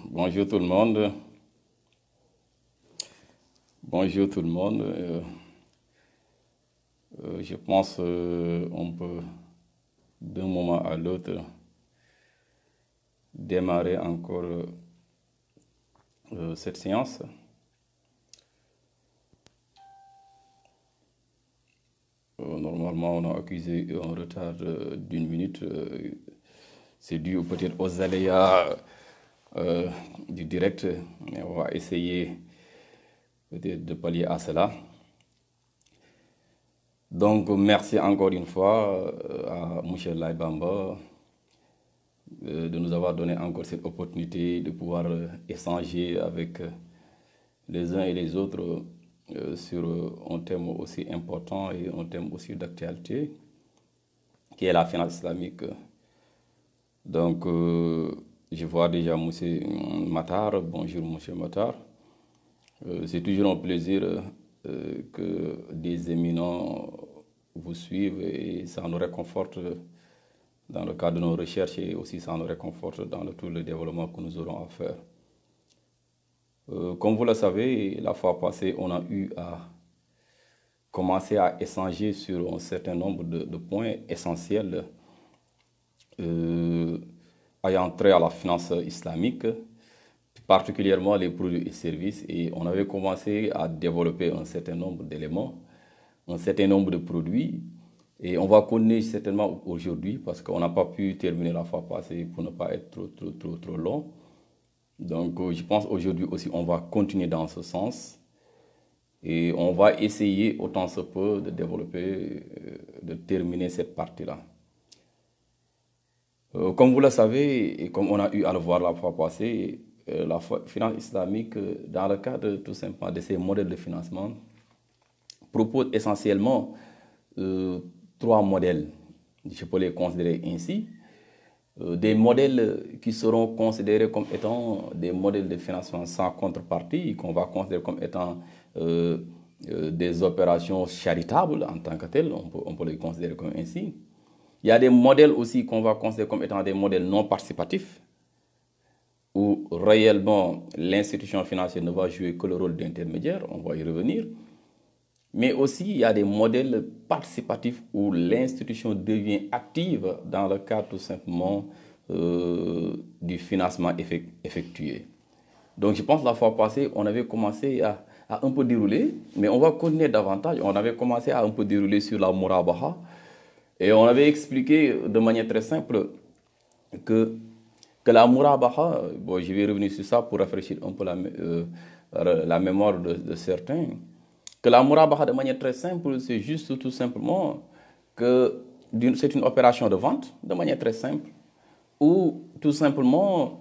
Bonjour tout le monde. Bonjour tout le monde. Je pense on peut d'un moment à l'autre démarrer encore cette séance. Normalement, on a accusé un retard d'une minute. C'est dû peut-être aux aléas du direct, mais on va essayer peut-être de pallier à cela. Donc, merci encore une fois à M. Laibamba de nous avoir donné encore cette opportunité de pouvoir échanger avec les uns et les autres sur un thème aussi important et un thème aussi d'actualité, qui est la finance islamique. Donc, je vois déjà M. Matar. Bonjour M. Matar. C'est toujours un plaisir que des éminents vous suivent et ça nous réconforte dans le cadre de nos recherches et aussi ça nous réconforte dans tout le développement que nous aurons à faire. Comme vous le savez, la fois passée, on a eu à commencer à échanger sur un certain nombre de points essentiels ayant trait à la finance islamique, particulièrement les produits et services, et on avait commencé à développer un certain nombre d'éléments, un certain nombre de produits, et on va connaître certainement aujourd'hui, parce qu'on n'a pas pu terminer la fois passée pour ne pas être trop long. Donc je pense aujourd'hui aussi on va continuer dans ce sens, et on va essayer autant se peut de développer, de terminer cette partie-là. Comme vous le savez, et comme on a eu à le voir la fois passée, la finance islamique, dans le cadre tout simplement de ces modèles de financement, propose essentiellement trois modèles. Je peux les considérer ainsi. Des modèles qui seront considérés comme étant des modèles de financement sans contrepartie, qu'on va considérer comme étant des opérations charitables en tant que telles, on peut les considérer comme ainsi. Il y a des modèles aussi qu'on va considérer comme étant des modèles non participatifs, où réellement l'institution financière ne va jouer que le rôle d'intermédiaire, on va y revenir. Mais aussi, il y a des modèles participatifs où l'institution devient active dans le cadre tout simplement du financement effectué. Donc je pense la fois passée, on avait commencé à un peu dérouler, mais on va continuer davantage. On avait commencé à un peu dérouler sur la Murabaha, et on avait expliqué de manière très simple que la Murabaha, bon, je vais revenir sur ça pour rafraîchir un peu la mémoire de certains, que la Murabaha de manière très simple, c'est juste tout simplement que c'est une opération de vente de manière très simple, ou tout simplement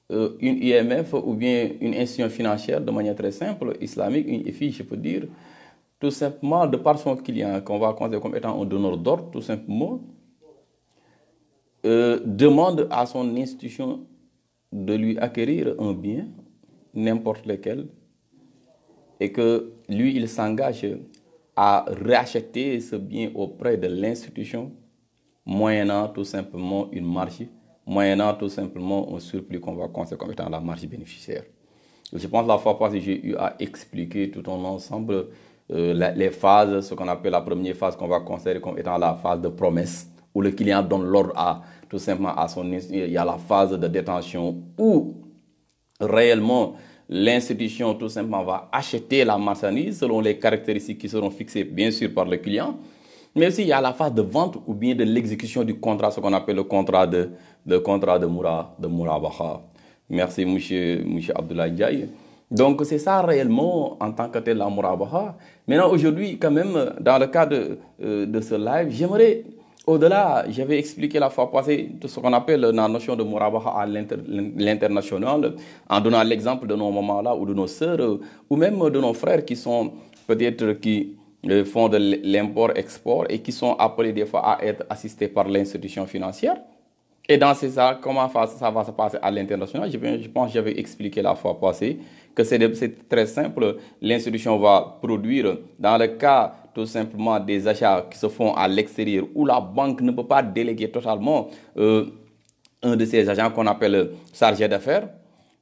une IMF ou bien une institution financière de manière très simple, islamique, une IFI, je peux dire, tout simplement de par son client qu'on va considérer comme étant un donneur d'ordre, tout simplement, demande à son institution de lui acquérir un bien, n'importe lequel, et que lui, il s'engage à racheter ce bien auprès de l'institution, moyennant tout simplement une marge, moyennant tout simplement un surplus qu'on va considérer comme étant la marge bénéficiaire. Je pense que la fois passée, j'ai eu à expliquer tout en ensemble les phases, ce qu'on appelle la première phase qu'on va considérer comme étant la phase de promesse, où le client donne l'ordre tout simplement à son institution. Il y a la phase de détention où réellement l'institution tout simplement va acheter la marchandise selon les caractéristiques qui seront fixées bien sûr par le client. Mais aussi il y a la phase de vente ou bien de l'exécution du contrat, ce qu'on appelle le contrat de Murabaha. Merci monsieur Abdoulaye Ndiaye. Donc c'est ça réellement en tant que tel la Murabaha. Maintenant aujourd'hui quand même dans le cadre de ce live, j'aimerais au-delà, j'avais expliqué la fois passée tout ce qu'on appelle la notion de Murabaha à l'international, en donnant l'exemple de nos mamans-là ou de nos sœurs, ou même de nos frères qui sont peut-être qui font de l'import-export et qui sont appelés des fois à être assistés par l'institution financière. Et dans ces cas, comment ça va se passer à l'international? Je pense que j'avais expliqué la fois passée que c'est très simple. L'institution va produire, dans le cas tout simplement des achats qui se font à l'extérieur, où la banque ne peut pas déléguer totalement un de ces agents qu'on appelle chargé d'affaires.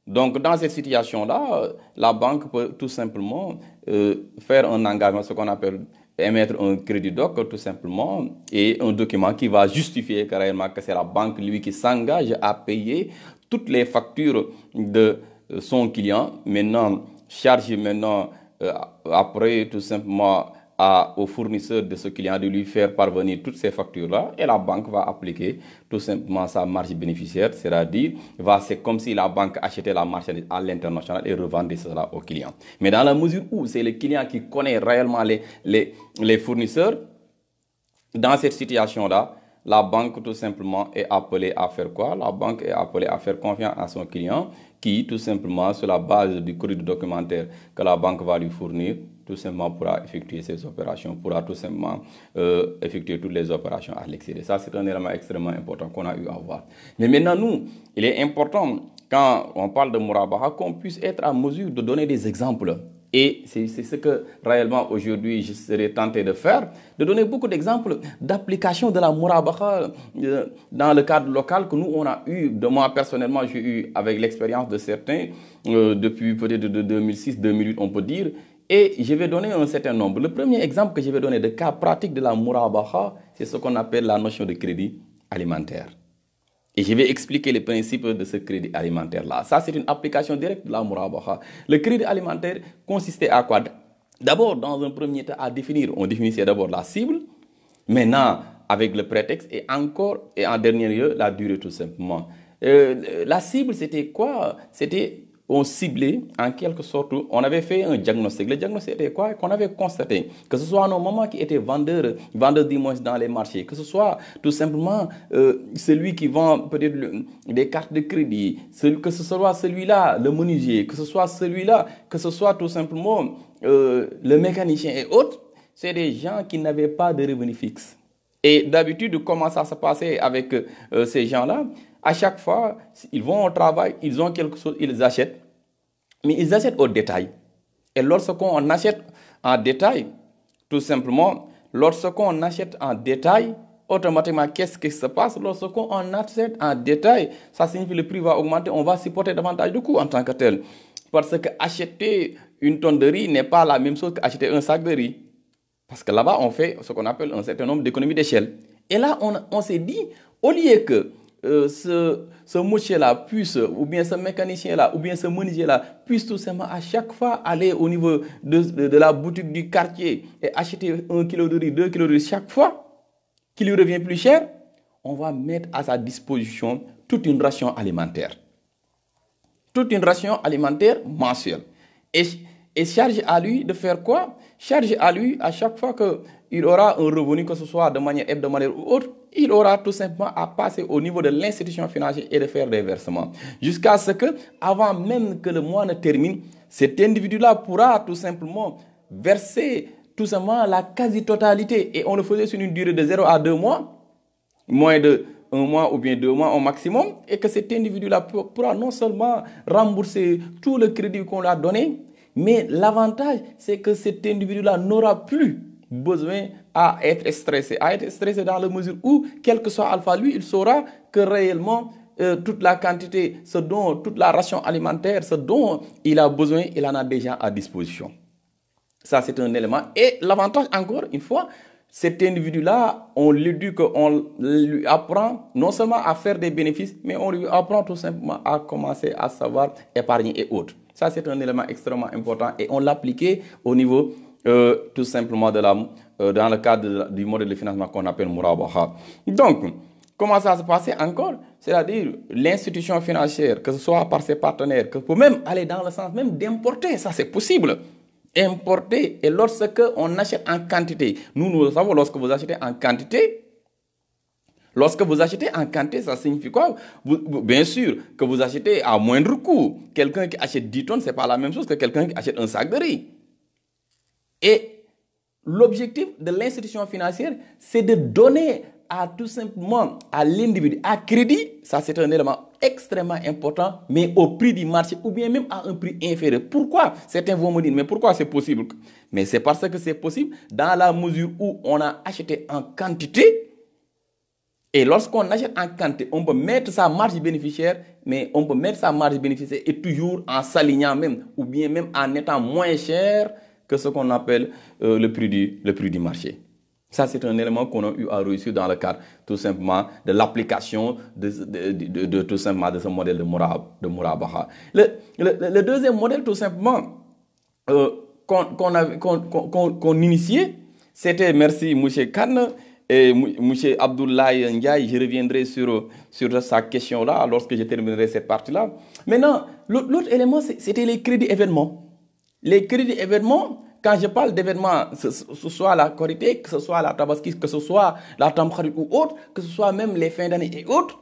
Donc, dans cette situation-là, la banque peut tout simplement faire un engagement, ce qu'on appelle émettre un crédit doc, tout simplement, et un document qui va justifier carrément que c'est la banque, lui, qui s'engage à payer toutes les factures de son client. Maintenant, charge maintenant, après, tout simplement, au fournisseur de ce client de lui faire parvenir toutes ces factures-là, et la banque va appliquer tout simplement sa marge bénéficiaire, c'est-à-dire c'est comme si la banque achetait la marchandise à l'international et revendait cela au client. Mais dans la mesure où c'est le client qui connaît réellement les fournisseurs, dans cette situation-là, la banque tout simplement est appelée à faire quoi? La banque est appelée à faire confiance à son client qui tout simplement, sur la base du crédit documentaire que la banque va lui fournir, tout simplement pourra effectuer ses opérations, pourra tout simplement effectuer toutes les opérations à l'extérieur. Ça, c'est un élément extrêmement important qu'on a eu à voir. Mais maintenant, nous, il est important, quand on parle de Murabaha, qu'on puisse être à mesure de donner des exemples. Et c'est ce que réellement aujourd'hui je serais tenté de faire, de donner beaucoup d'exemples d'application de la Murabaha dans le cadre local que nous on a eu, de moi personnellement j'ai eu avec l'expérience de certains depuis peut-être de 2006-2008 on peut dire, et je vais donner un certain nombre. Le premier exemple que je vais donner de cas pratique de la Murabaha, c'est ce qu'on appelle la notion de crédit alimentaire. Et je vais expliquer les principes de ce crédit alimentaire-là. Ça, c'est une application directe de la Murabaha. Le crédit alimentaire consistait à quoi? D'abord, dans un premier temps, on définissait d'abord la cible. Maintenant, avec le prétexte et en dernier lieu, la durée tout simplement. La cible, c'était quoi? On ciblait en quelque sorte, on avait fait un diagnostic. Le diagnostic était quoi? Qu'on avait constaté que ce soit nos mamans qui étaient vendeurs dimanche dans les marchés, que ce soit tout simplement celui qui vend peut-être des cartes de crédit, que ce soit celui-là, le menuisier, que ce soit celui-là, que ce soit tout simplement le mécanicien et autres, c'est des gens qui n'avaient pas de revenus fixes. Et d'habitude, comment ça se passait avec ces gens-là? À chaque fois, ils vont au travail, ils ont quelque chose, ils achètent, mais ils achètent au détail. Et lorsqu'on achète en détail, tout simplement, lorsqu'on achète en détail, automatiquement, qu'est-ce qui se passe? Lorsqu'on achète en détail, ça signifie que le prix va augmenter, on va supporter davantage de coûts en tant que tel. Parce qu'acheter une tonne de riz n'est pas la même chose qu'acheter un sac de riz. Parce que là-bas, on fait ce qu'on appelle un certain nombre d'économies d'échelle. Et là, on s'est dit, au lieu que ce monsieur-là puisse, ou bien ce mécanicien-là, ou bien ce menuisier-là, puisse tout simplement à chaque fois aller au niveau de la boutique du quartier et acheter 1 kilo de riz, 2 kilos de riz chaque fois, qui lui revient plus cher, on va mettre à sa disposition toute une ration alimentaire. Toute une ration alimentaire mensuelle. Et charge à lui de faire quoi? Charge à lui à chaque fois qu'il aura un revenu, que ce soit de manière hebdomadaire ou autre, il aura tout simplement à passer au niveau de l'institution financière et de faire des versements. Jusqu'à ce que, avant même que le mois ne termine, cet individu-là pourra tout simplement verser tout simplement la quasi-totalité. Et on le faisait sur une durée de 0 à 2 mois, moins de 1 mois ou bien 2 mois au maximum, et que cet individu-là pourra non seulement rembourser tout le crédit qu'on lui a donné, mais l'avantage, c'est que cet individu-là n'aura plus besoin à être stressé. À être stressé dans la mesure où, quel que soit alpha, lui, il saura que réellement, toute la quantité, toute la ration alimentaire, ce dont il a besoin, il en a déjà à disposition. Ça, c'est un élément. Et l'avantage, encore une fois, cet individu-là, on l'éduque, on lui apprend non seulement à faire des bénéfices, mais on lui apprend tout simplement à commencer à savoir épargner et autres. Ça, c'est un élément extrêmement important et on l'appliquait au niveau tout simplement dans le cadre du modèle de financement qu'on appelle Murabaha. Donc, comment ça se passait encore? C'est-à-dire l'institution financière, que ce soit par ses partenaires, que pour même aller dans le sens même d'importer, ça c'est possible. Importer, et lorsque on achète en quantité, nous le savons, lorsque vous achetez en quantité, ça signifie quoi? Bien sûr que vous achetez à moindre coût. Quelqu'un qui achète 10 tonnes, ce n'est pas la même chose que quelqu'un qui achète un sac de riz. Et l'objectif de l'institution financière, c'est de donner tout simplement à l'individu à crédit, ça c'est un élément extrêmement important, mais au prix du marché ou bien même à un prix inférieur. Pourquoi? Certains vont me dire, mais pourquoi c'est possible? Mais c'est parce que c'est possible dans la mesure où on a acheté en quantité Et lorsqu'on achète en quantité, on peut mettre sa marge bénéficiaire, mais on peut mettre sa marge bénéficiaire et toujours en s'alignant même, ou bien même en étant moins cher que ce qu'on appelle le prix du marché. Ça, c'est un élément qu'on a eu à réussir dans le cadre tout simplement de l'application tout simplement de ce modèle de Murabaha. Le deuxième modèle, tout simplement, qu'on initiait, c'était, merci M. Khan et M. Abdoulaye Ndiaye, je reviendrai sur sa question-là lorsque je terminerai cette partie-là. Maintenant, l'autre élément, c'était les crédits événements. Les crédits événements, quand je parle d'événements, que ce soit la Korité, que ce soit la Tabaski, que ce soit la Tamkharit ou autre, que ce soit même les fins d'année et autres,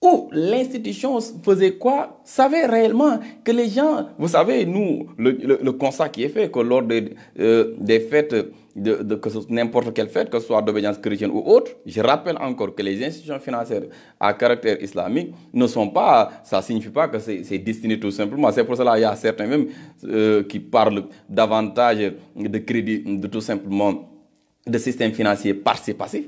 où l'institution faisait quoi? Savait réellement que les gens, vous savez, nous, le constat qui est fait, que lors des fêtes, n'importe quelle fête, que ce soit d'obédience chrétienne ou autre, je rappelle encore que les institutions financières à caractère islamique ne sont pas, ça signifie pas que c'est destiné tout simplement. C'est pour cela qu'il y a certains même qui parlent davantage de crédit, de tout simplement de système financier participatif,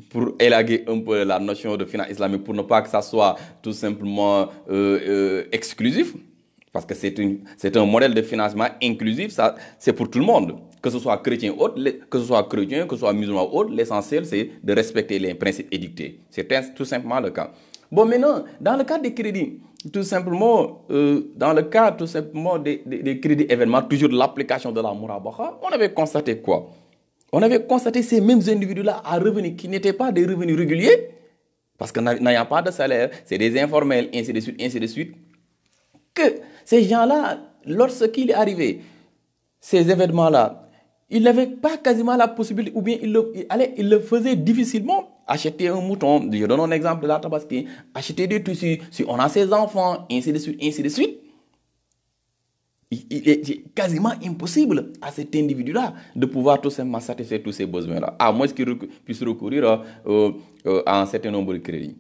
pour élaguer un peu la notion de finance islamique, pour ne pas que ça soit tout simplement exclusif, parce que c'est un modèle de financement inclusif, ça, c'est pour tout le monde, que ce soit chrétien ou autre, que ce soit chrétien, que ce soit musulman ou autre, l'essentiel c'est de respecter les principes édictés. C'est tout simplement le cas. Bon, maintenant, dans le cadre des crédits, tout simplement, dans le cadre tout simplement des crédits événements, toujours de l'application de la Murabaha, on avait constaté quoi? On avait constaté ces mêmes individus-là à revenus qui n'étaient pas des revenus réguliers, parce que n'ayant pas de salaire, c'est des informels, ainsi de suite, que ces gens-là, lorsqu'il est arrivé, ces événements-là, ils n'avaient pas quasiment la possibilité, ou bien ils le faisaient difficilement. Acheter un mouton, je donne un exemple de la Tabaski, acheter des tissus, si on a ses enfants, ainsi de suite, ainsi de suite. Il est quasiment impossible à cet individu-là de pouvoir tout simplement satisfaire tous ses besoins-là, à moins qu'il puisse recourir à un certain nombre de crédits.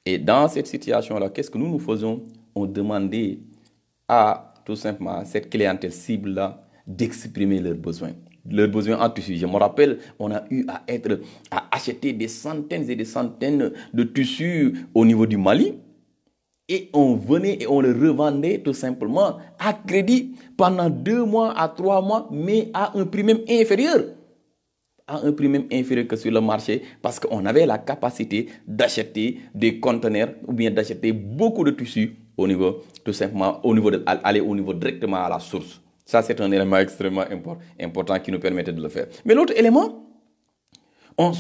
Et dans cette situation-là, qu'est-ce que nous faisons? On demandait à tout simplement cette clientèle cible-là d'exprimer leurs besoins. Leurs besoins en tissu. Je me rappelle, on a eu à acheter des centaines et des centaines de tissus au niveau du Mali. Et on venait et on le revendait tout simplement à crédit pendant 2 mois à 3 mois, mais à un prix même inférieur. À un prix même inférieur que sur le marché, parce qu'on avait la capacité d'acheter des conteneurs ou bien d'acheter beaucoup de tissus au niveau, tout simplement, aller au niveau directement à la source. Ça, c'est un élément extrêmement important qui nous permettait de le faire. Mais l'autre élément,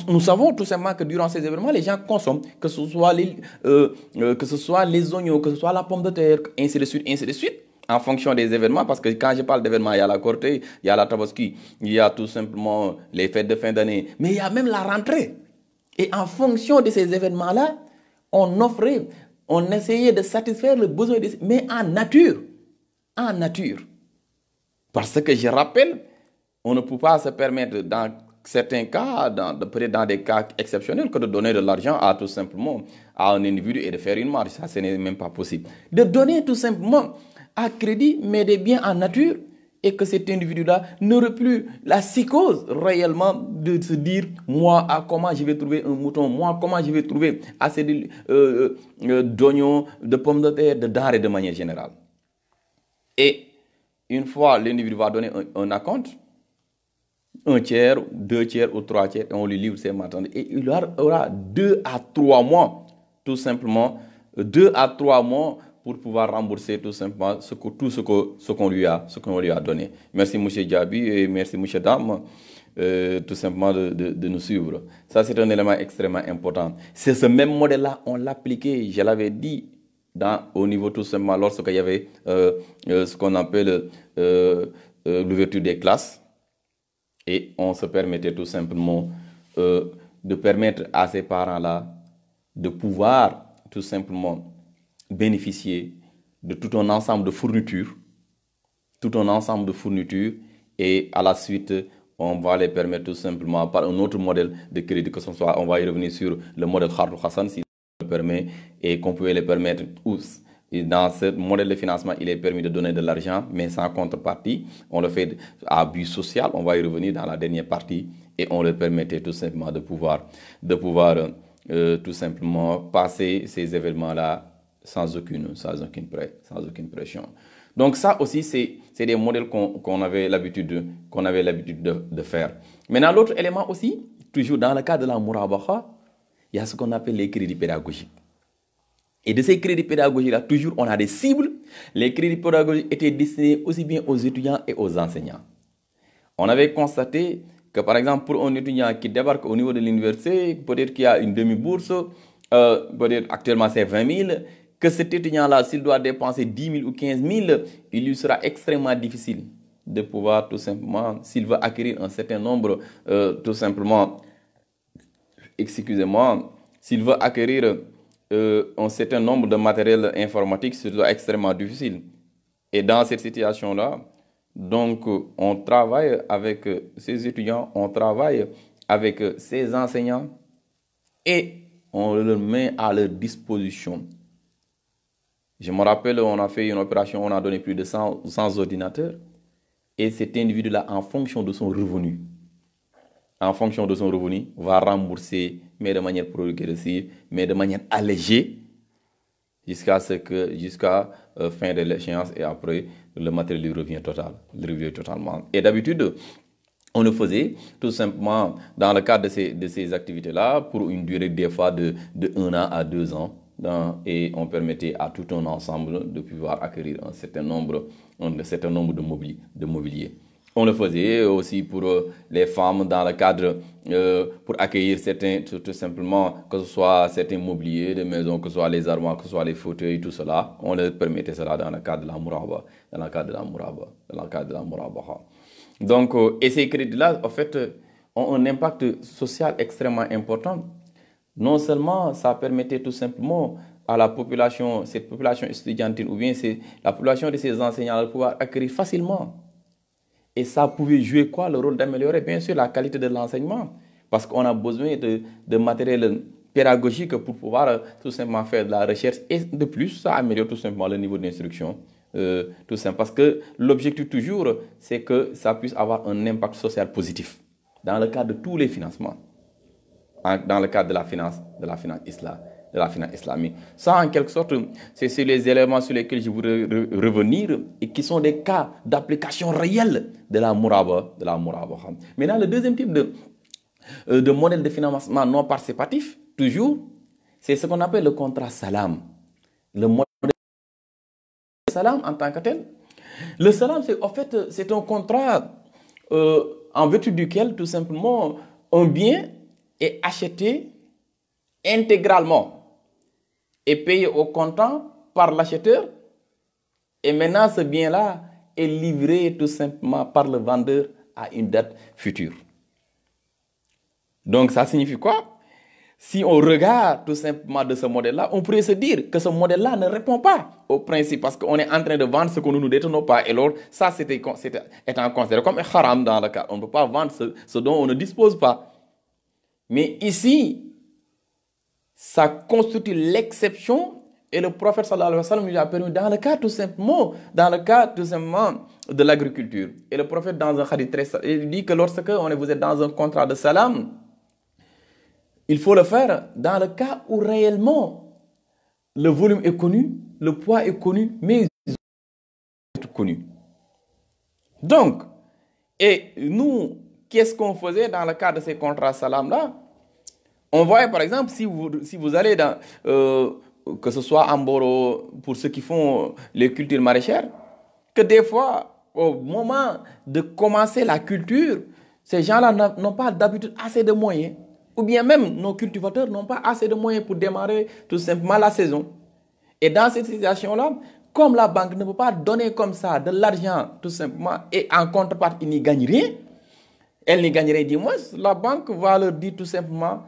nous savons tout simplement que durant ces événements, les gens consomment, que ce soit les oignons, que ce soit la pomme de terre, ainsi de suite, en fonction des événements. Parce que quand je parle d'événements, il y a la Korité, il y a la Tabaski, il y a tout simplement les fêtes de fin d'année, mais il y a même la rentrée. Et en fonction de ces événements-là, on essayait de satisfaire le besoin, mais en nature. En nature. Parce que je rappelle, on ne peut pas se permettre dans certains cas, peut-être dans des cas exceptionnels, que de donner de l'argent à tout simplement à un individu et de faire une marge. Ça, ce n'est même pas possible. De donner tout simplement à crédit, mais des biens en nature, et que cet individu-là n'aurait plus la psychose réellement de se dire, moi, comment je vais trouver un mouton, moi, comment je vais trouver assez d'oignons, de pommes de terre, de denrées de manière générale. Et une fois l'individu va donner un acompte, 1/3, 2/3 ou 3/3, et on lui livre ses marchandises. Et il aura 2 à 3 mois, tout simplement, 2 à 3 mois pour pouvoir rembourser tout simplement tout ce qu'on lui a donné. Merci M. Diaby et merci M. Dam, tout simplement de nous suivre. Ça, c'est un élément extrêmement important. C'est ce même modèle-là, on l'appliquait, je l'avais dit, au niveau tout simplement, lorsqu'il y avait ce qu'on appelle l'ouverture des classes. Et on se permettait tout simplement de permettre à ces parents-là de pouvoir tout simplement bénéficier de tout un ensemble de fournitures, et à la suite, on va les permettre tout simplement par un autre modèle de crédit, que ce soit, on va y revenir sur le modèle Khartou Hassan, si on le permet, et qu'on pouvait les permettre tous. Et dans ce modèle de financement, il est permis de donner de l'argent, mais sans contrepartie. On le fait à but social. On va y revenir dans la dernière partie. Et on leur permettait tout simplement de pouvoir tout simplement passer ces événements-là sans aucune pression. Donc ça aussi, c'est des modèles qu'on avait l'habitude de faire. Maintenant, l'autre élément aussi, toujours dans le cadre de la Mourabaha, il y a ce qu'on appelle les crédits pédagogiques. Et de ces crédits pédagogiques-là, toujours, on a des cibles. Les crédits pédagogiques étaient destinés aussi bien aux étudiants et aux enseignants. On avait constaté que, par exemple, pour un étudiant qui débarque au niveau de l'université, peut-être qu'il y a une demi-bourse, peut-être actuellement c'est 20 000, que cet étudiant-là, s'il doit dépenser 10 000 ou 15 000, il lui sera extrêmement difficile de pouvoir tout simplement, s'il veut acquérir un certain nombre, tout simplement, excusez-moi, s'il veut acquérir un certain nombre de matériel informatique, c'est extrêmement difficile. Et dans cette situation-là, donc, on travaille avec ces étudiants, on travaille avec ces enseignants et on le met à leur disposition. Je me rappelle, on a fait une opération, on a donné plus de 100 ordinateurs et cet individu-là, en fonction de son revenu, va rembourser, mais de manière progressive, mais de manière allégée, jusqu'à fin de l'échéance et après, le matériel lui revient totalement. Et d'habitude, on le faisait tout simplement dans le cadre de ces activités-là pour une durée des fois de 1 an à 2 ans. Et on permettait à tout un ensemble de pouvoir acquérir un certain nombre de mobilier. On le faisait aussi pour les femmes dans le cadre, pour accueillir tout simplement, que ce soit certains mobiliers de maison, que ce soit les armoires, que ce soit les fauteuils, tout cela. On leur permettait cela dans le cadre de la Mouraba. Donc, et ces crédits-là, en fait, ont un impact social extrêmement important. Non seulement ça permettait tout simplement à la population, cette population estudiantine, ou bien c'est la population de ces enseignants de pouvoir acquérir facilement. Et ça pouvait jouer quoi? Le rôle d'améliorer, bien sûr, la qualité de l'enseignement. Parce qu'on a besoin de matériel pédagogique pour pouvoir tout simplement faire de la recherche. Et de plus, ça améliore tout simplement le niveau d'instruction. Tout simplement. Parce que l'objectif toujours, c'est que ça puisse avoir un impact social positif dans le cadre de tous les financements. Dans le cadre de la finance islamique. Ça, en quelque sorte, c'est les éléments sur lesquels je voudrais revenir et qui sont des cas d'application réelle de la Mouraba. Maintenant, le deuxième type de modèle de financement non participatif, toujours, c'est ce qu'on appelle le contrat salam. Le modèle de salam en tant que tel. Le salam, c'est un contrat en vertu duquel, tout simplement, un bien est acheté intégralement et payé au comptant par l'acheteur. Et maintenant, ce bien-là est livré tout simplement par le vendeur à une date future. Donc, ça signifie quoi? Si on regarde tout simplement de ce modèle-là, on pourrait se dire que ce modèle-là ne répond pas au principe parce qu'on est en train de vendre ce que nous ne détenons pas. Et alors, ça, c'était étant considéré comme un haram dans le cas. On ne peut pas vendre ce dont on ne dispose pas. Mais ici, ça constitue l'exception et le prophète sallallahu alayhi wa sallam lui a permis dans le cas tout simplement de l'agriculture. Et le prophète dans un hadith il dit que lorsque vous êtes dans un contrat de salam, il faut le faire dans le cas où réellement le volume est connu, le poids est connu, mais ils sont connus. Donc, et nous, qu'est-ce qu'on faisait dans le cadre de ces contrats salam-là? On voit par exemple, si vous allez dans, que ce soit en Boro, pour ceux qui font les cultures maraîchères, que des fois, au moment de commencer la culture, ces gens-là n'ont pas d'habitude assez de moyens. Ou bien même nos cultivateurs n'ont pas assez de moyens pour démarrer tout simplement la saison. Et dans cette situation-là, comme la banque ne peut pas donner comme ça de l'argent tout simplement et en contrepartie, il n'y gagne rien, elle n'y gagne rien du moins, la banque va leur dire tout simplement: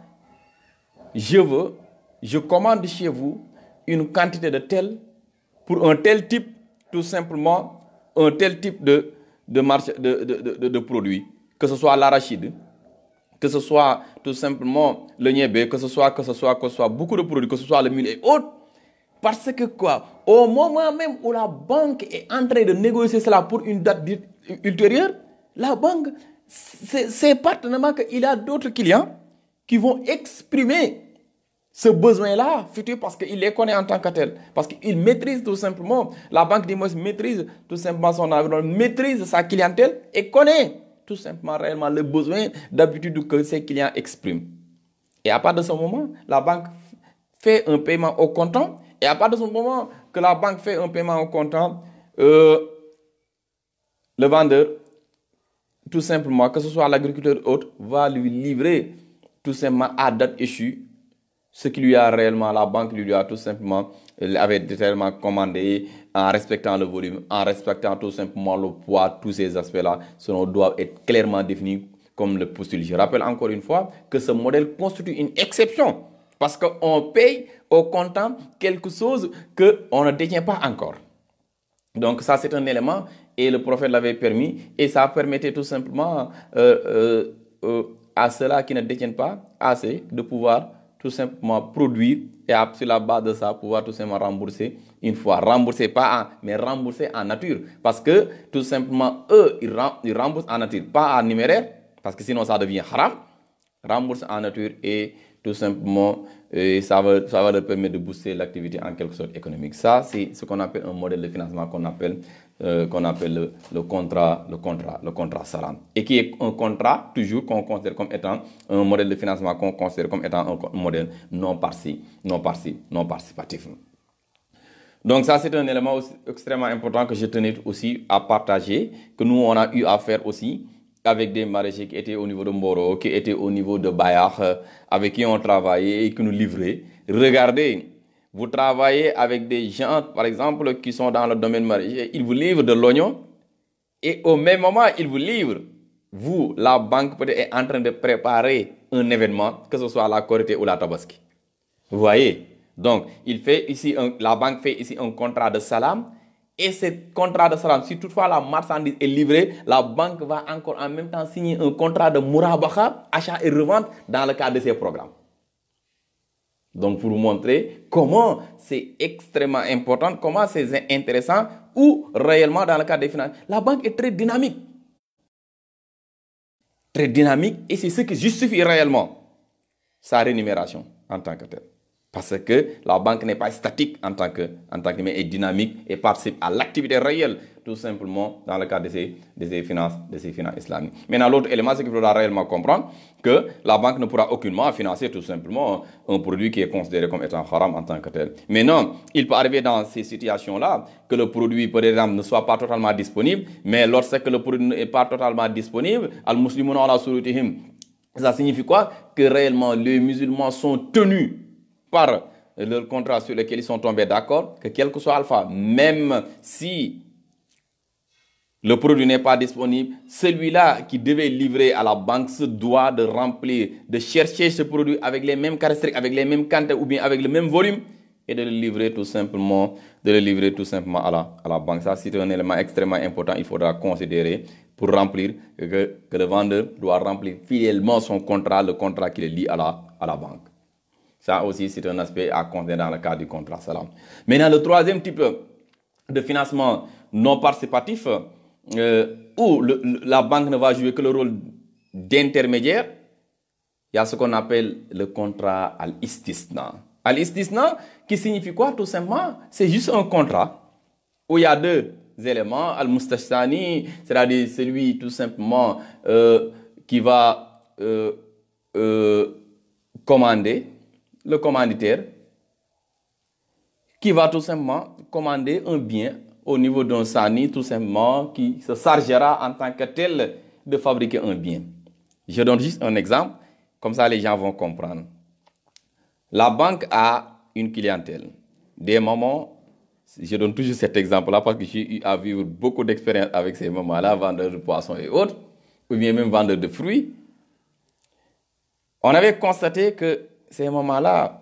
je commande chez vous une quantité de tel, pour un tel type, tout simplement, un tel type de produit, que ce soit l'arachide, que ce soit tout simplement le niébé, que ce soit beaucoup de produits, que ce soit le mil et autres. Parce que quoi? Au moment même où la banque est en train de négocier cela pour une date ultérieure, la banque, c'est partenairement qu'il y a d'autres clients qui vont exprimer ce besoin-là futur parce qu'il les connaît en tant que tel. Parce qu'il maîtrise tout simplement, la banque d'Imos maîtrise tout simplement son environnement, maîtrise sa clientèle et connaît tout simplement réellement le besoin d'habitude que ses clients expriment. Et à partir de ce moment, la banque fait un paiement au comptant. Et à partir de ce moment que la banque fait un paiement au comptant, le vendeur, tout simplement, que ce soit l'agriculteur ou autre, va lui livrer tout simplement à date échue ce qu'il lui a réellement, la banque lui a tout simplement, avait détaillement commandé en respectant le volume, en respectant tout simplement le poids, tous ces aspects-là doivent être clairement définis comme le postule. Je rappelle encore une fois que ce modèle constitue une exception parce qu'on paye au comptant quelque chose qu'on ne détient pas encore. Donc ça, c'est un élément et le prophète l'avait permis et ça permettait tout simplement à ceux-là qui ne détiennent pas assez de pouvoir tout simplement produire et sur la base de ça pouvoir tout simplement rembourser une fois. Rembourser pas mais rembourser en nature. Parce que tout simplement eux, ils remboursent en nature, pas en numéraire, parce que sinon ça devient haram. Rembourser en nature et tout simplement ça va leur permettre de booster l'activité en quelque sorte économique. Ça, c'est ce qu'on appelle un modèle de financement qu'on appelle le contrat salam. Et qui est un contrat toujours qu'on considère comme étant un modèle de financement qu'on considère comme étant un modèle non participatif. Donc ça, c'est un élément aussi extrêmement important que je tenais aussi à partager, que nous, on a eu à faire aussi avec des maraîchers qui étaient au niveau de Mboro, qui étaient au niveau de Bayard, avec qui on travaillait et qui nous livraient. Regardez, vous travaillez avec des gens, par exemple, qui sont dans le domaine maraîcher, ils vous livrent de l'oignon et au même moment, ils vous livrent. Vous, la banque peut-être est en train de préparer un événement, que ce soit la Korité ou la Tabaski. Vous voyez? Donc, la banque fait ici un contrat de salam. Et ce contrat de salam, si toutefois la marchandise est livrée, la banque va encore en même temps signer un contrat de murabaha, achat et revente dans le cadre de ces programmes. Donc, pour vous montrer comment c'est extrêmement important, comment c'est intéressant, ou réellement dans le cadre des finances, la banque est très dynamique. Très dynamique, et c'est ce qui justifie réellement sa rémunération en tant que telle. Parce que la banque n'est pas statique en tant que mais est dynamique et participe à l'activité réelle, tout simplement, dans le cadre de ces finances islamiques. Maintenant, l'autre élément, c'est qu'il faudra réellement comprendre que la banque ne pourra aucunement financer tout simplement un produit qui est considéré comme étant haram en tant que tel. Mais non, il peut arriver dans ces situations-là que le produit, par exemple, ne soit pas totalement disponible, mais lorsque le produit n'est pas totalement disponible, al-muslimuna ala surutihim, ça signifie quoi? Que réellement, les musulmans sont tenus par le contrat sur lequel ils sont tombés d'accord, que quel que soit alpha, même si le produit n'est pas disponible, celui-là qui devait livrer à la banque se doit de remplir, de chercher ce produit avec les mêmes caractéristiques, avec les mêmes quantités ou bien avec le même volume et de le livrer tout simplement, à la banque. Ça, c'est un élément extrêmement important, il faudra considérer pour remplir, que le vendeur doit remplir fidèlement son contrat, le contrat qui est lié à la banque. Ça aussi, c'est un aspect à considérer dans le cadre du contrat salam. Maintenant, le troisième type de financement non participatif, où la banque ne va jouer que le rôle d'intermédiaire, il y a ce qu'on appelle le contrat al-istisna. Al-istisna, qui signifie quoi tout simplement? C'est juste un contrat où il y a deux éléments. Al-mustashani, c'est-à-dire celui tout simplement qui va commander, le commanditaire, qui va tout simplement commander un bien au niveau d'un sani, tout simplement, qui se chargera en tant que tel de fabriquer un bien. Je donne juste un exemple, comme ça les gens vont comprendre. La banque a une clientèle. Des moments, je donne toujours cet exemple-là parce que j'ai eu à vivre beaucoup d'expériences avec ces mamans-là, vendeurs de poissons et autres, ou bien même vendeurs de fruits. On avait constaté que ces mamans-là,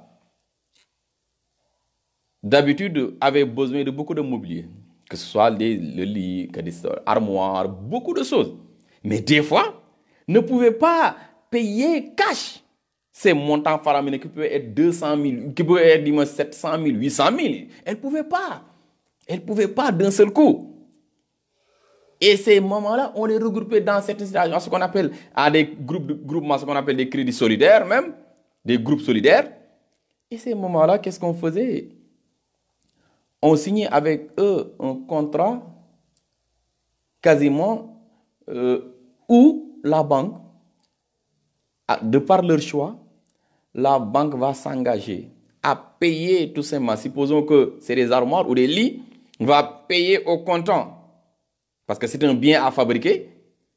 d'habitude, avaient besoin de beaucoup de mobilier, que ce soit le lit, que des armoires, beaucoup de choses. Mais des fois, ne pouvaient pas payer cash ces montants faramineux qui pouvaient être 200 000, qui pouvaient être 700 000, 800 000. Elles ne pouvaient pas. Elles ne pouvaient pas d'un seul coup. Et ces moments-là, on les regroupait dans certaines situations, ce qu'on appelle à des groupements, ce qu'on appelle des crédits solidaires même, des groupes solidaires. Et ces moments-là, qu'est-ce qu'on faisait? On signait avec eux un contrat quasiment où la banque, de par leur choix, la banque va s'engager à payer tout simplement. Supposons que c'est des armoires ou des lits, va payer au comptant. Parce que c'est un bien à fabriquer,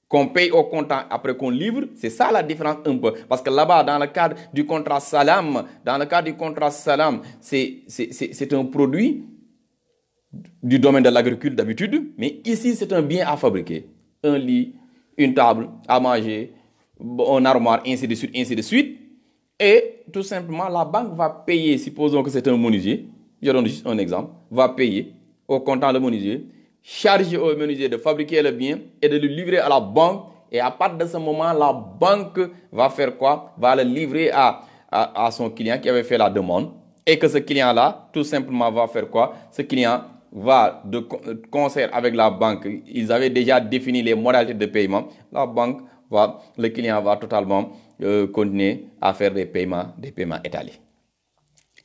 qu'on paye au comptant après qu'on livre. C'est ça la différence un peu. Parce que là-bas, dans le cadre du contrat Salam, c'est un produit du domaine de l'agriculture d'habitude, mais ici, c'est un bien à fabriquer. Un lit, une table à manger, un armoire, ainsi de suite, ainsi de suite. Et tout simplement, la banque va payer, supposons que c'est un menuisier, je donne juste un exemple, va payer au comptant le menuisier, charger au menuisier de fabriquer le bien et de le livrer à la banque. Et à partir de ce moment, la banque va faire quoi? Va le livrer à son client qui avait fait la demande. Et que ce client-là, tout simplement, va faire quoi? Ce client va de concert avec la banque. Ils avaient déjà défini les modalités de paiement. Le client va totalement continuer à faire des paiements étalés.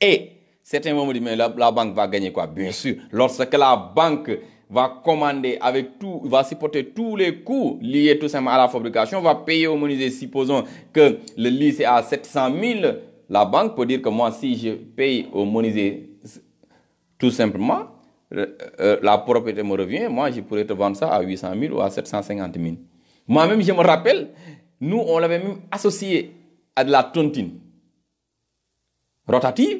Et certains vont me dire, mais la banque va gagner quoi? Bien sûr, lorsque la banque va commander avec tout, va supporter tous les coûts liés tout simplement à la fabrication, va payer au menuisier, supposons que le lit c'est à 700 000, la banque peut dire que moi, si je paye au menuisier tout simplement, la propriété me revient, moi je pourrais te vendre ça à 800 000 ou à 750 000. Moi-même, je me rappelle, nous, on l'avait même associé à de la tontine rotative,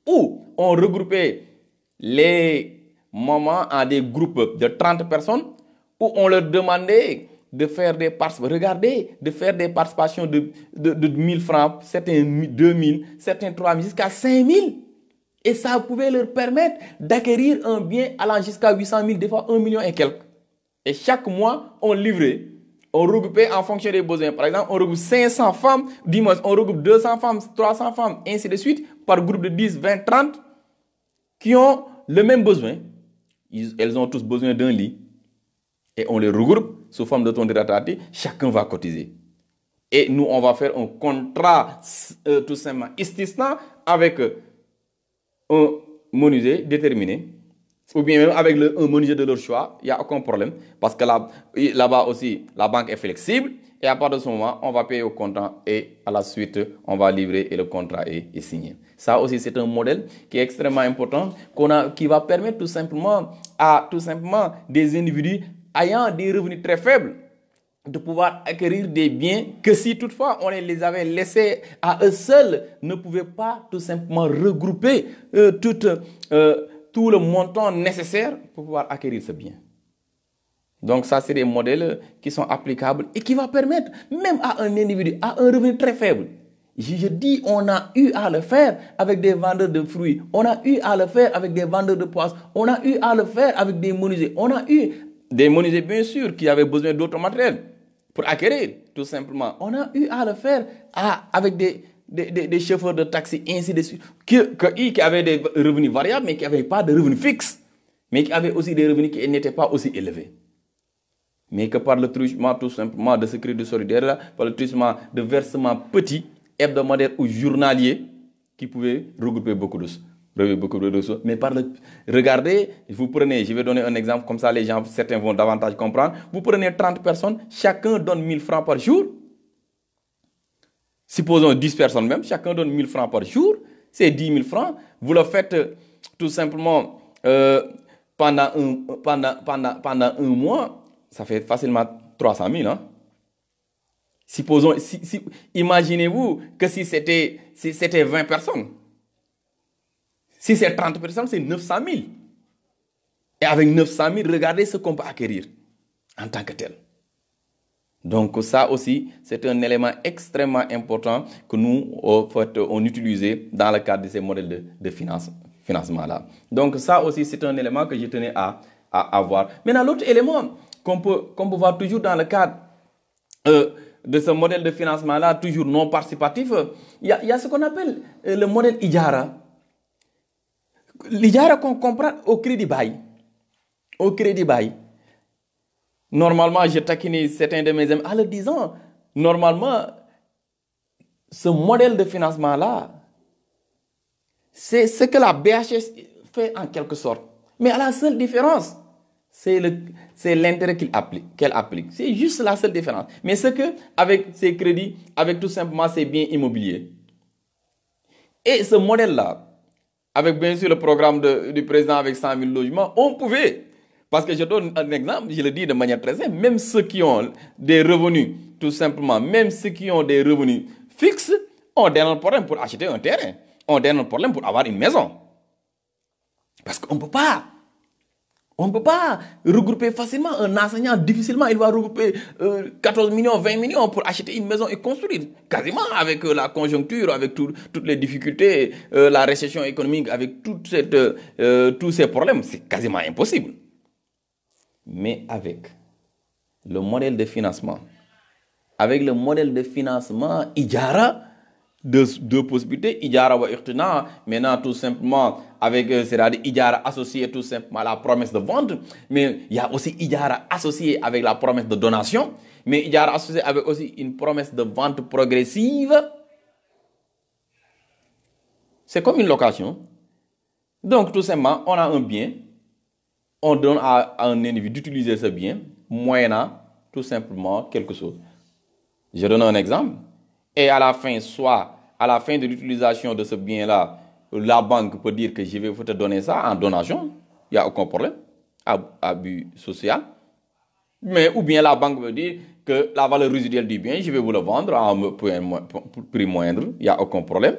où on regroupait les mamans en des groupes de 30 personnes, où on leur demandait de faire des participations de 1000 francs, certains 2000, certains 3000, jusqu'à 5000. Et ça pouvait leur permettre d'acquérir un bien allant jusqu'à 800 000, des fois 1 million et quelques. Et chaque mois, on livrait. On regroupait en fonction des besoins. Par exemple, on regroupe 500 femmes, dimanche, on regroupe 200 femmes, 300 femmes, ainsi de suite, par groupe de 10, 20, 30, qui ont le même besoin. Elles ont tous besoin d'un lit. Et on les regroupe sous forme de ton rotatif. Chacun va cotiser. Et nous, on va faire un contrat tout simplement istisna avec un menuisier déterminé. Ou bien même avec un menuisier de leur choix, il n'y a aucun problème. Parce que là-bas aussi, la banque est flexible. Et à partir de ce moment, on va payer au comptant et à la suite, on va livrer et le contrat est signé. Ça aussi, c'est un modèle qui est extrêmement important, qui va permettre tout simplement à des individus ayant des revenus très faibles de pouvoir acquérir des biens que si toutefois on les avait laissés à eux seuls, ne pouvaient pas tout simplement regrouper tout le montant nécessaire pour pouvoir acquérir ce bien. Donc ça, c'est des modèles qui sont applicables et qui vont permettre, même à un individu, à un revenu très faible. Je dis, on a eu à le faire avec des vendeurs de fruits, on a eu à le faire avec des vendeurs de poissons, on a eu à le faire avec des menuisiers, on a eu des menuisiers bien sûr qui avaient besoin d'autres matériels pour acquérir, tout simplement. On a eu à le faire avec des chauffeurs de taxi, ainsi de suite, qui avaient des revenus variables, mais qui n'avaient pas de revenus fixes, mais qui avaient aussi des revenus qui n'étaient pas aussi élevés. Mais que par le truchement, tout simplement, de ce crédit solidaire, par le truchement de versements petits, hebdomadaires ou journaliers, qui pouvaient regrouper beaucoup de choses. Mais regardez, vous prenez, je vais donner un exemple, comme ça les gens, certains vont davantage comprendre. Vous prenez 30 personnes, chacun donne 1000 francs par jour. Supposons 10 personnes même, chacun donne 1000 francs par jour. C'est 10 000 francs. Vous le faites tout simplement pendant un mois. Ça fait facilement 300 000. Hein? Supposons, imaginez-vous que si c'était 20 personnes. Si c'est 30 personnes, c'est 900 000. Et avec 900 000, regardez ce qu'on peut acquérir en tant que tel. Donc ça aussi, c'est un élément extrêmement important que nous, on utilisait dans le cadre de ces modèles de financement-là. Donc ça aussi, c'est un élément que je tenais à avoir. Maintenant, l'autre élément qu'on peut voir toujours dans le cadre de ce modèle de financement-là, toujours non participatif, il y a ce qu'on appelle le modèle Ijara. L'Ijara qu'on comprend au crédit bail. Au crédit bail. Normalement, je taquine certains de mes amis en leur disant, normalement, ce modèle de financement-là, C'est ce que la BHS fait en quelque sorte. Mais à la seule différence, c'est l'intérêt qu'elle applique. C'est juste la seule différence. Mais ce que, avec ces crédits, avec tout simplement ces biens immobiliers. Et ce modèle-là, avec bien sûr le programme du président avec 100 000 logements, on pouvait. Parce que je donne un exemple, je le dis de manière très simple, même ceux qui ont des revenus, tout simplement, même ceux qui ont des revenus fixes, ont d'énormes problèmes pour acheter un terrain. Ont d'énormes problèmes pour avoir une maison. Parce qu'on ne peut pas. On ne peut pas regrouper facilement un enseignant. Difficilement, il va regrouper 14 millions, 20 millions pour acheter une maison et construire. Quasiment avec la conjoncture, avec toutes les difficultés, la récession économique, avec tous ces problèmes, c'est quasiment impossible. Mais avec le modèle de financement, Ijara, deux possibilités, Ijara wa Irtina, maintenant tout simplement avec, c'est-à-dire Ijara associé tout simplement à la promesse de vente, mais il y a aussi Ijara associé avec la promesse de donation, mais Ijara associé avec aussi une promesse de vente progressive. C'est comme une location. Donc tout simplement, on a un bien, on donne à un individu d'utiliser ce bien, moyennant tout simplement quelque chose. Je donne un exemple. Et à la fin, soit à la fin de l'utilisation de ce bien-là, la banque peut dire que je vais vous te donner ça en donation. Il n'y a aucun problème. Abus social. Mais, ou bien la banque veut dire que la valeur résiduelle du bien, je vais vous le vendre à un prix moindre. Il n'y a aucun problème.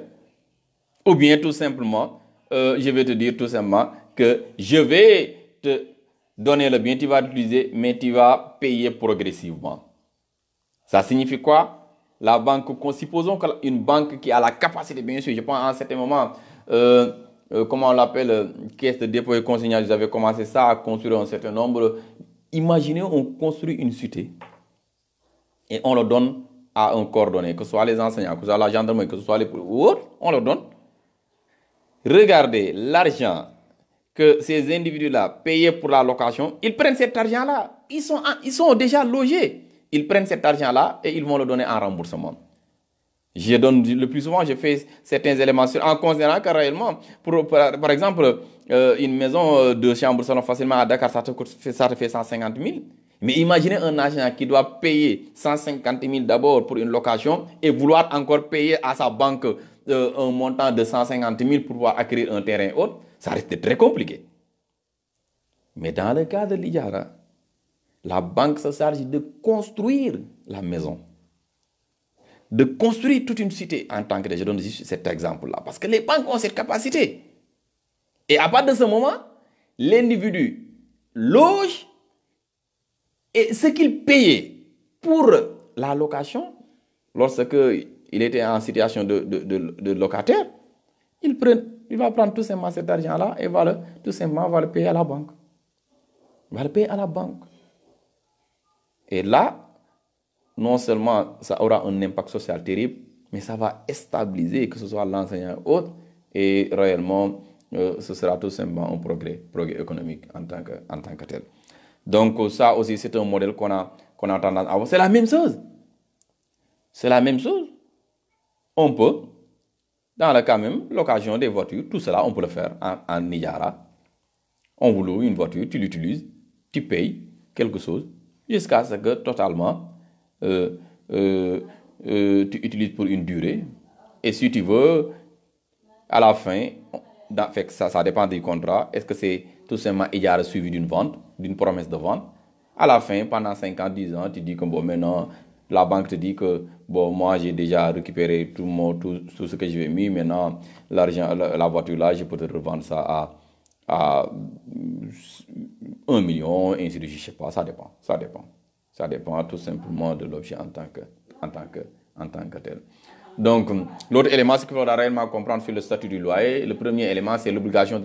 Ou bien tout simplement, je vais te dire tout simplement que je vais te donner le bien, tu vas l'utiliser, mais tu vas payer progressivement. Ça signifie quoi? La banque, supposons qu'une banque qui a la capacité, bien sûr, je pense à un certain moment, comment on l'appelle, caisse de dépôt et consignation, vous avez commencé ça à construire un certain nombre. Imaginez, on construit une cité et on le donne à un coordonné, que ce soit les enseignants, que ce soit la gendarmerie, que ce soit les ou autres, on le donne. Regardez l'argent que ces individus-là payaient pour la location, ils prennent cet argent-là, ils sont déjà logés. Ils prennent cet argent-là et ils vont le donner en remboursement. Le plus souvent, je fais certains éléments en considérant que réellement, par exemple, une maison de chambre salon facilement à Dakar, ça te fait 150 000. Mais imaginez un agent qui doit payer 150 000 d'abord pour une location et vouloir encore payer à sa banque un montant de 150 000 pour pouvoir acquérir un terrain autre. Ça reste très compliqué. Mais dans le cas de l'Ijara, la banque se charge de construire la maison, de construire toute une cité en tant que tel. Je donne juste cet exemple-là, parce que les banques ont cette capacité. Et à partir de ce moment, l'individu loge et ce qu'il payait pour la location, lorsque il était en situation de locataire, il va prendre tout simplement cet argent-là et tout simplement va le payer à la banque. Va le payer à la banque. Et là, non seulement ça aura un impact social terrible, mais ça va stabiliser, que ce soit l'enseignant ou autre, et réellement, ce sera tout simplement un progrès économique en tant que tel. Donc ça aussi, c'est un modèle qu'on a tendance à avoir. C'est la même chose. C'est la même chose. On peut, dans le cas même, l'occasion des voitures, tout cela, on peut le faire en Ijara. On vous loue une voiture, tu l'utilises, tu payes quelque chose, jusqu'à ce que totalement tu utilises pour une durée. Et si tu veux, à la fin, ça dépend du contrat, est-ce que c'est tout simplement Ijara suivi d'une vente, d'une promesse de vente. À la fin, pendant 5 ans, 10 ans, tu dis que bon, maintenant, la banque te dit que bon, moi j'ai déjà récupéré tout ce que je vais mis, maintenant, l'argent, la voiture là, je peux te revendre ça à 1 million, ainsi de suite, je sais pas, ça dépend. Ça dépend tout simplement de l'objet en tant que tel. Donc, l'autre élément, c'est qu'il faudra réellement comprendre sur le statut du loyer. Le premier élément, c'est l'obligation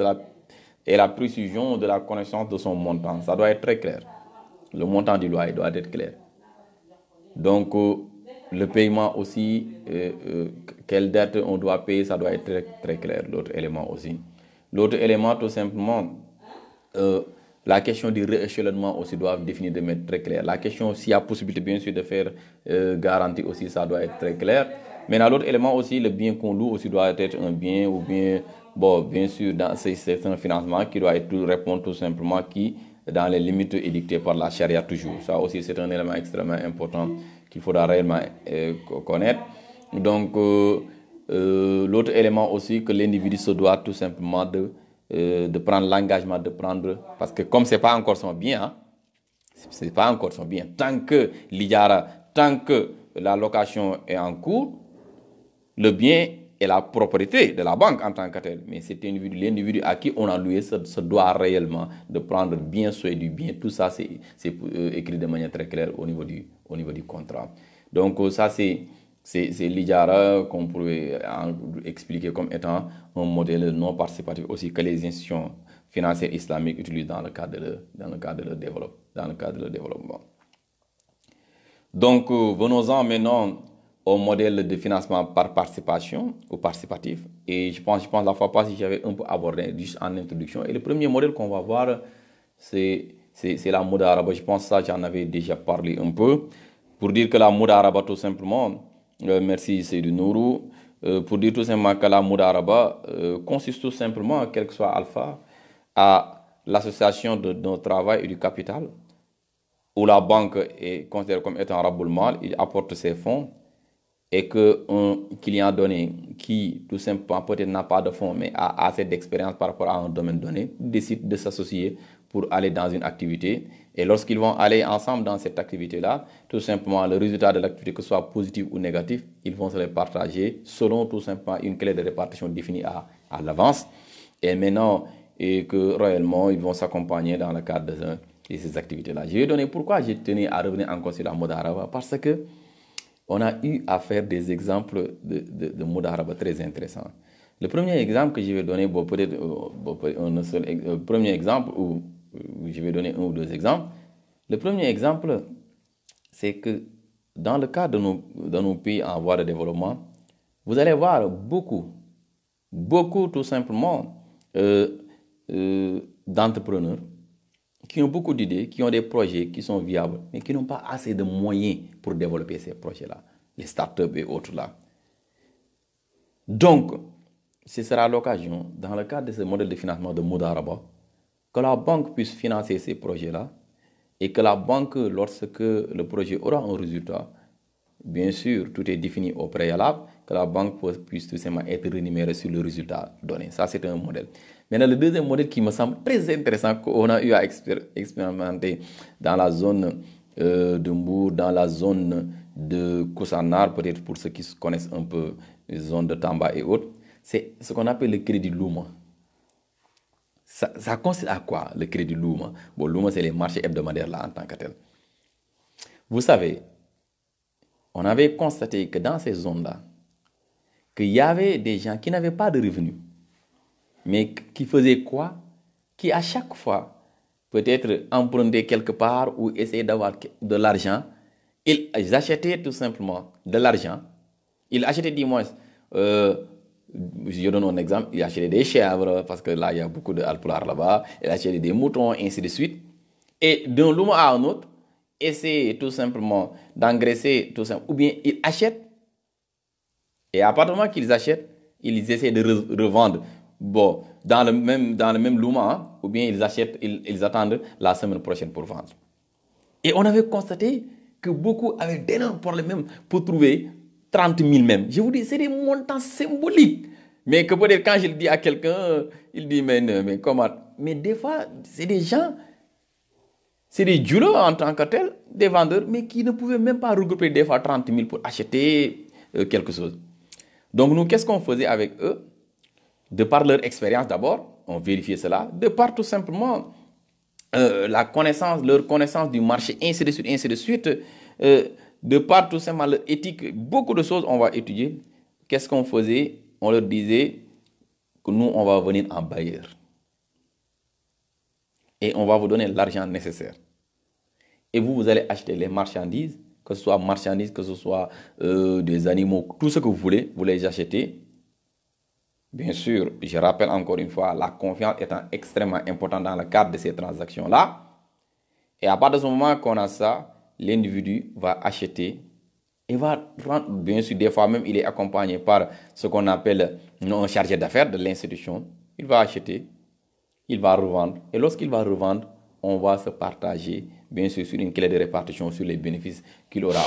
et la précision de la connaissance de son montant. Ça doit être très clair. Le montant du loyer doit être clair. Donc, le paiement aussi, quelle date on doit payer, ça doit être très, très clair. L'autre élément aussi. L'autre élément, tout simplement, la question du rééchelonnement aussi doit définir de mettre très clair. La question, s'il y a possibilité, bien sûr, de faire garantie aussi, ça doit être très clair. Mais dans l'autre élément aussi, le bien qu'on loue aussi doit être un bien ou bien Bon, bien sûr, c'est un financement qui doit être, répondre tout simplement dans les limites édictées par la charia toujours. Ça aussi, c'est un élément extrêmement important qu'il faudra réellement connaître. Donc, l'autre élément aussi que l'individu se doit tout simplement de prendre l'engagement de prendre, parce que comme c'est pas encore son bien, hein, c'est pas encore son bien. Tant que la location est en cours, le bien est la propriété de la banque en tant que tel. Mais c'est l'individu à qui on a loué se doit réellement de prendre bien soin du bien. Tout ça, c'est écrit de manière très claire au niveau du contrat. Donc ça, c'est l'Ijara qu'on pourrait expliquer comme étant un modèle non participatif aussi que les institutions financières islamiques utilisent dans le cadre de leur développement. Donc, venons-en maintenant au modèle de financement par participation ou participatif. Et je pense la fois passée, j'avais un peu abordé juste en introduction. Et le premier modèle qu'on va voir, c'est la Mudaraba. Je pense que ça, j'en avais déjà parlé un peu. Pour dire que la Mudaraba, tout simplement, merci Seydou Nourou, pour dire tout simplement que la Mudaraba consiste tout simplement, quel que soit Alpha, à l'association de notre travail et du capital, où la banque est considérée comme étant Raboul Mal, il apporte ses fonds, et qu'un client donné qui tout simplement peut-être n'a pas de fonds mais a assez d'expérience par rapport à un domaine donné décide de s'associer pour aller dans une activité, et lorsqu'ils vont aller ensemble dans cette activité-là, tout simplement le résultat de l'activité, que ce soit positif ou négatif, ils vont se les partager selon tout simplement une clé de répartition définie à l'avance, et maintenant et que réellement ils vont s'accompagner dans le cadre de ces activités-là. Je vais donner pourquoi j'ai tenu à revenir encore sur la Mudaraba, parce que on a eu à faire des exemples de Mudaraba très intéressants. Le premier exemple que je vais donner, peut-être un seul premier exemple, ou je vais donner un ou deux exemples. Le premier exemple, c'est que dans le cadre de nos pays en voie de développement, vous allez voir beaucoup tout simplement d'entrepreneurs qui ont beaucoup d'idées, qui ont des projets qui sont viables, mais qui n'ont pas assez de moyens pour développer ces projets-là, les startups et autres là. Donc, ce sera l'occasion, dans le cadre de ce modèle de financement de Mudaraba, que la banque puisse financer ces projets-là, et que la banque, lorsque le projet aura un résultat, bien sûr, tout est défini au préalable, que la banque puisse tout simplement être rémunérée sur le résultat donné. Ça, c'est un modèle. Maintenant, le deuxième modèle qui me semble très intéressant, qu'on a eu à expérimenter dans la zone de Mbour, dans la zone de Koussanar, peut-être pour ceux qui connaissent un peu les zones de Tamba et autres, c'est ce qu'on appelle le crédit Louma. Ça consiste à quoi, le crédit Louma? Bon, Louma, c'est les marchés hebdomadaires là en tant que tel. Vous savez, on avait constaté que dans ces zones-là, qu'il y avait des gens qui n'avaient pas de revenus, mais qui faisaient quoi? Qui à chaque fois, peut-être empruntaient quelque part ou essayaient d'avoir de l'argent, ils achetaient tout simplement de l'argent. Ils achetaient du moins, je donne un exemple, ils achetaient des chèvres, parce que là, il y a beaucoup de alpulaar là-bas, ils achetaient des moutons, ainsi de suite. Et d'un moment à un autre, essayer tout simplement d'engraisser, tout simplement, ou bien ils achètent, et à partir du moment qu'ils achètent, ils essaient de revendre, bon, dans le même louma, hein, ou bien ils achètent, ils attendent la semaine prochaine pour vendre. Et on avait constaté que beaucoup avaient d'énormes problèmes même pour trouver 30 000 même. Je vous dis, c'est des montants symboliques. Mais que peut-être quand je le dis à quelqu'un, il dit, mais comment? Mais des fois, c'est des gens, c'est des julos en tant que tels, des vendeurs, mais qui ne pouvaient même pas regrouper des fois 30 000 pour acheter quelque chose. Donc nous, qu'est-ce qu'on faisait avec eux? De par leur expérience d'abord, on vérifiait cela. De par tout simplement leur connaissance du marché, ainsi de suite, ainsi de suite. De par tout simplement leur éthique, beaucoup de choses on va étudier. Qu'est-ce qu'on faisait? On leur disait que nous, on va venir en bailleur. Et on va vous donner l'argent nécessaire. Et vous allez acheter les marchandises, que ce soit marchandises, que ce soit des animaux, tout ce que vous voulez, vous les achetez. Bien sûr, je rappelle encore une fois, la confiance étant extrêmement importante dans le cadre de ces transactions-là. Et à partir de ce moment qu'on a ça, l'individu va acheter Il va rendre, bien sûr, des fois même, il est accompagné par ce qu'on appelle un chargé d'affaires de l'institution. Il va acheter, il va revendre. Et lorsqu'il va revendre, on va se partager, bien sûr, sur une clé de répartition sur les bénéfices qu'il aura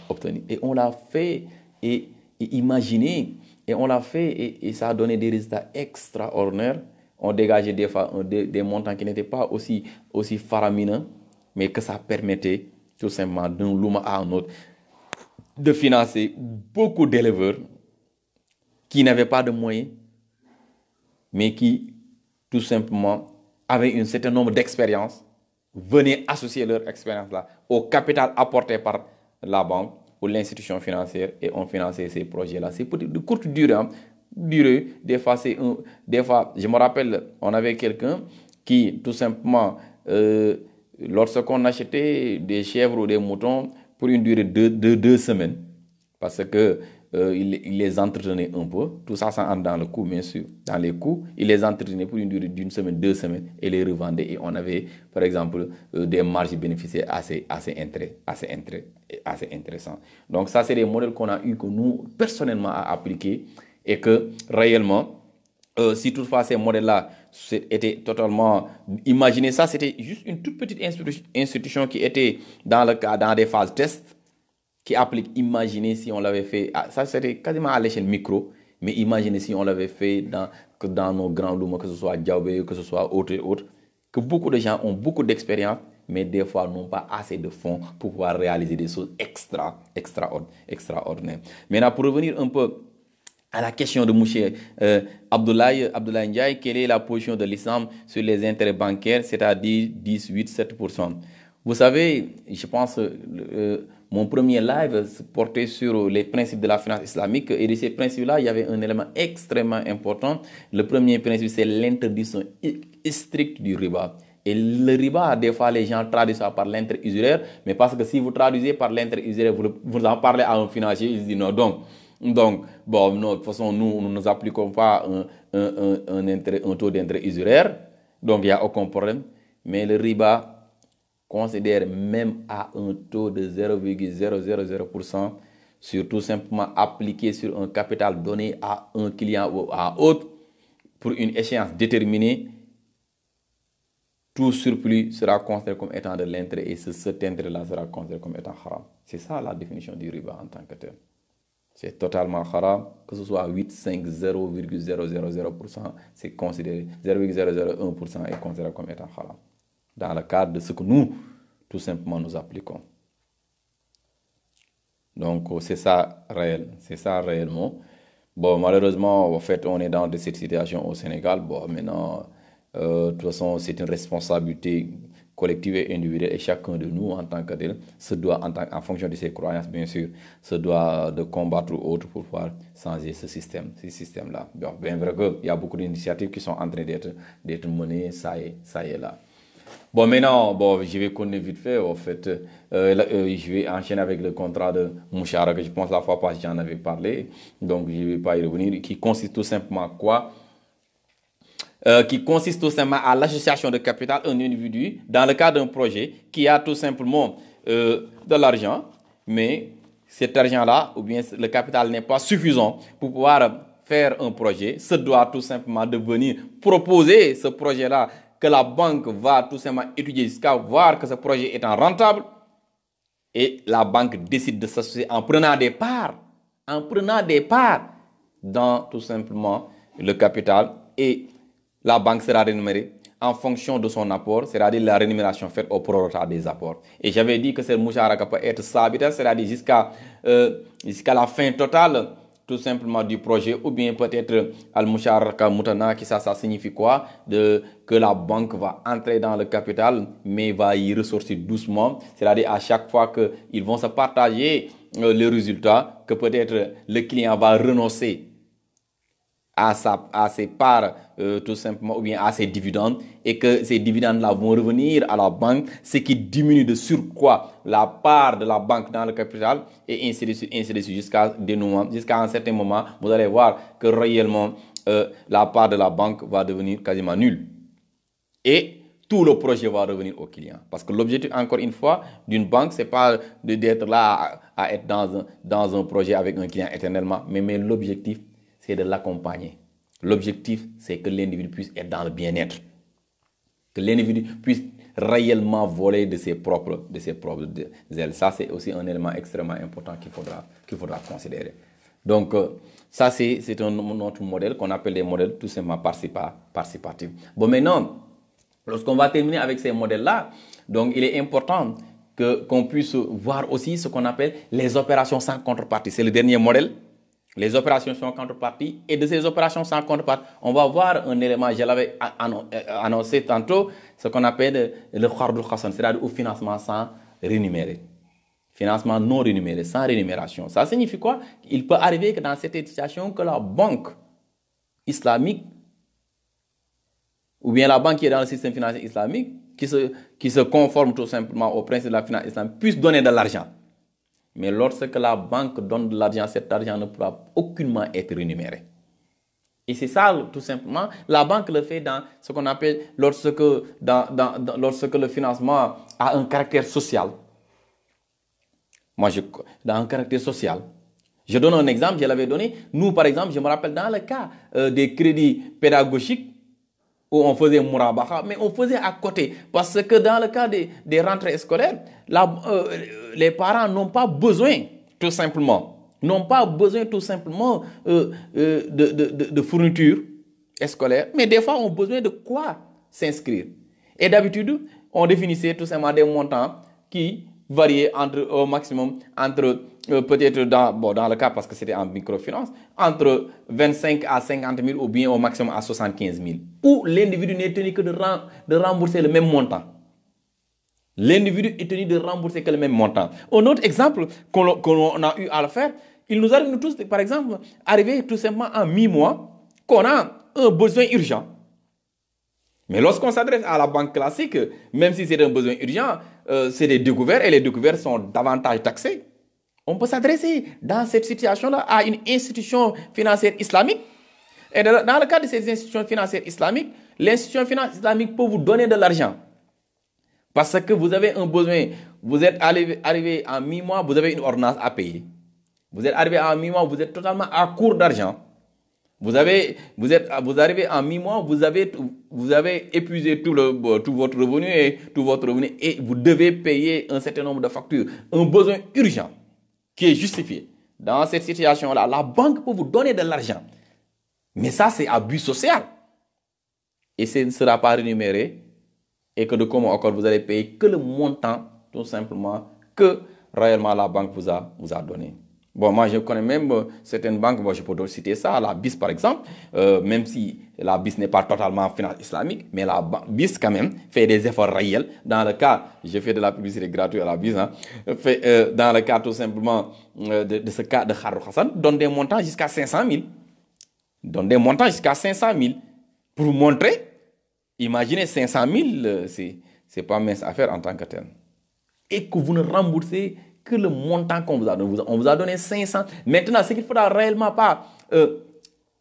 obtenus. Et on l'a fait et imaginé, et on l'a fait et ça a donné des résultats extraordinaires. On dégageait des fois des montants qui n'étaient pas aussi faramineux, mais que ça permettait tout simplement d'un luma à un autre de financer beaucoup d'éleveurs qui n'avaient pas de moyens, mais qui tout simplement avaient un certain nombre d'expériences, venaient associer leur expérience là au capital apporté par la banque ou l'institution financière et ont financé ces projets-là. C'est de courte durée. Des fois, je me rappelle, on avait quelqu'un qui, tout simplement, lorsqu'on achetait des chèvres ou des moutons pour une durée de 2 semaines, parce que il les entretenait un peu, tout ça, ça entre dans le coût, bien sûr, dans les coûts, il les entretenait pour une durée d'1 semaine, 2 semaines, et les revendait, et on avait, par exemple, des marges bénéficiaires assez intéressants. Donc ça, c'est des modèles qu'on a eu, que nous, personnellement, à appliquer, et que, réellement, si toutefois ces modèles-là étaient totalement imaginés, ça c'était juste une toute petite institution qui était dans des phases test, qui applique. Imaginez si on l'avait fait, ça c'était quasiment à l'échelle micro, mais imaginez si on l'avait fait dans nos grands lumas, que ce soit Diaobé, que ce soit autre, que beaucoup de gens ont beaucoup d'expérience, mais des fois n'ont pas assez de fonds pour pouvoir réaliser des choses extraordinaires. Maintenant, pour revenir un peu à la question de M. Abdoulaye Ndiaye, quelle est la position de l'islam sur les intérêts bancaires, c'est-à-dire 18-7%? Vous savez, je pense, mon premier live se portait sur les principes de la finance islamique, et de ces principes-là, il y avait un élément extrêmement important. Le premier principe, c'est l'interdiction stricte du riba. Et le riba, des fois, les gens traduisent ça par l'intérêt usuraire, mais parce que si vous traduisez par l'intérêt usuraire, vous en parlez à un financier, il dit non. Donc, bon, non, de toute façon, nous ne appliquons pas un taux d'intérêt usuraire, donc il n'y a aucun problème. Mais le riba considère même à un taux de 0,000%, sur tout simplement appliqué sur un capital donné à un client ou à autre pour une échéance déterminée, tout surplus sera considéré comme étant de l'intérêt, et cet intérêt-là sera considéré comme étant haram. C'est ça la définition du riba en tant que tel. C'est totalement haram, que ce soit 8, 5, 0,000%, c'est considéré, 0,001% est considéré comme étant haram, dans le cadre de ce que nous, tout simplement, nous appliquons. Donc, c'est ça réellement. Bon, malheureusement, en fait, on est dans cette situation au Sénégal. Bon, maintenant, de toute façon, c'est une responsabilité collective et individuelle, et chacun de nous, en tant que tel, se doit, en fonction de ses croyances, bien sûr, se doit de combattre ou autre pour pouvoir changer ce système-là. Bon, bien vrai qu'il y a beaucoup d'initiatives qui sont en train d'être menées, ça y est là. Bon, maintenant, je vais continuer vite fait. En fait, je vais enchaîner avec le contrat de Mouchara, que je pense la fois passée, j'en avais parlé. Donc, je ne vais pas y revenir. Qui consiste tout simplement à quoi? Qui consiste tout simplement à l'association de capital d'un individu dans le cadre d'un projet qui a tout simplement de l'argent, mais cet argent-là, ou bien le capital n'est pas suffisant pour pouvoir faire un projet, se doit tout simplement de venir proposer ce projet-là, que la banque va tout simplement étudier jusqu'à voir que ce projet est rentable, et la banque décide de s'associer en prenant des parts dans tout simplement le capital, et la banque sera rémunérée en fonction de son apport, c'est-à-dire la rémunération faite au prorata des apports. Et j'avais dit que cette moucharaka peut être sabita, c'est-à-dire jusqu'à la fin totale, tout simplement, du projet, ou bien peut-être al-moucharaka moutana, qui ça signifie quoi? Que la banque va entrer dans le capital, mais va y ressortir doucement, c'est-à-dire à chaque fois qu'ils vont se partager le résultat, que peut-être le client va renoncer à ses parts, tout simplement, ou bien à ses dividendes, et que ces dividendes-là vont revenir à la banque, ce qui diminue de surcroît la part de la banque dans le capital, et ainsi de suite, jusqu'à un certain moment, vous allez voir que réellement, la part de la banque va devenir quasiment nulle. Et tout le projet va revenir au client. Parce que l'objectif, encore une fois, d'une banque, ce n'est pas d'être là à être dans un projet avec un client éternellement, mais l'objectif, c'est de l'accompagner. L'objectif, c'est que l'individu puisse être dans le bien-être. Que l'individu puisse réellement voler de ses propres ailes. Ça, c'est aussi un élément extrêmement important qu'il faudra considérer. Donc, ça, c'est un autre modèle qu'on appelle des modèles tout simplement participatifs. Bon, maintenant, lorsqu'on va terminer avec ces modèles-là, donc il est important qu'on puisse voir aussi ce qu'on appelle les opérations sans contrepartie. C'est le dernier modèle. Les opérations sans contrepartie. Et de ces opérations sans contrepartie, on va voir un élément, je l'avais annoncé tantôt, ce qu'on appelle le khardul khassan, c'est-à-dire au financement sans rémunérer. Financement non rémunéré, sans rémunération. Ça signifie quoi? Il peut arriver que dans cette situation, que la banque islamique, ou bien la banque qui est dans le système financier islamique, qui se conforme tout simplement au principe de la finance islamique, puisse donner de l'argent. Mais lorsque la banque donne de l'argent, cet argent ne pourra aucunement être rémunéré. Et c'est ça, tout simplement, la banque le fait dans ce qu'on appelle, lorsque le financement a un caractère social. Dans un caractère social. Je donne un exemple, je l'avais donné. Nous, par exemple, je me rappelle dans le cas des crédits pédagogiques, où on faisait Mourabaha, mais on faisait à côté. Parce que dans le cas des rentrées scolaires, les parents n'ont pas besoin, tout simplement, de fournitures scolaires, mais des fois ont besoin de quoi s'inscrire. Et d'habitude, on définissait tout simplement des montants qui variaient au maximum entre peut-être dans le cas, parce que c'était en microfinance, entre 25 à 50 000 ou bien au maximum à 75 000. Où l'individu n'est tenu que de rembourser le même montant. L'individu est tenu de rembourser que le même montant. Un autre exemple qu'on a eu à le faire, il nous arrive nous tous, par exemple, arriver tout simplement en mi-mois, qu'on a un besoin urgent. Mais lorsqu'on s'adresse à la banque classique, même si c'est un besoin urgent, c'est des découvertes et les découvertes sont davantage taxées. On peut s'adresser dans cette situation-là à une institution financière islamique. Et dans le cas de ces institutions financières islamiques, l'institution financière islamique peut vous donner de l'argent. Parce que vous avez un besoin, vous êtes arrivé en mi-mois, vous avez une ordonnance à payer. Vous êtes arrivé en mi-mois, vous êtes totalement à court d'argent. Vous arrivez en mi-mois, vous avez épuisé tout votre revenu et vous devez payer un certain nombre de factures. Un besoin urgent qui est justifié. Dans cette situation-là, la banque peut vous donner de l'argent. Mais ça, c'est abus social. Et ce ne sera pas rémunéré. Et que de comment encore vous allez payer que le montant, tout simplement, que réellement la banque vous a donné. Bon, moi, je connais même certaines banques, je peux citer ça, la BIS par exemple, même si la BIS n'est pas totalement finance islamique, mais la BIS quand même fait des efforts réels. Dans le cas, je fais de la publicité gratuite à la BIS, dans le cas tout simplement de ce cas de Khardul Khassan, donne des montants jusqu'à 500 000. Donne des montants jusqu'à 500 000 pour montrer. Imaginez 500 000, c'est pas mince à faire en tant que tel. Et que vous ne remboursez que le montant qu'on vous a donné. On vous a donné 500. Maintenant, ce qu'il ne faudra réellement pas,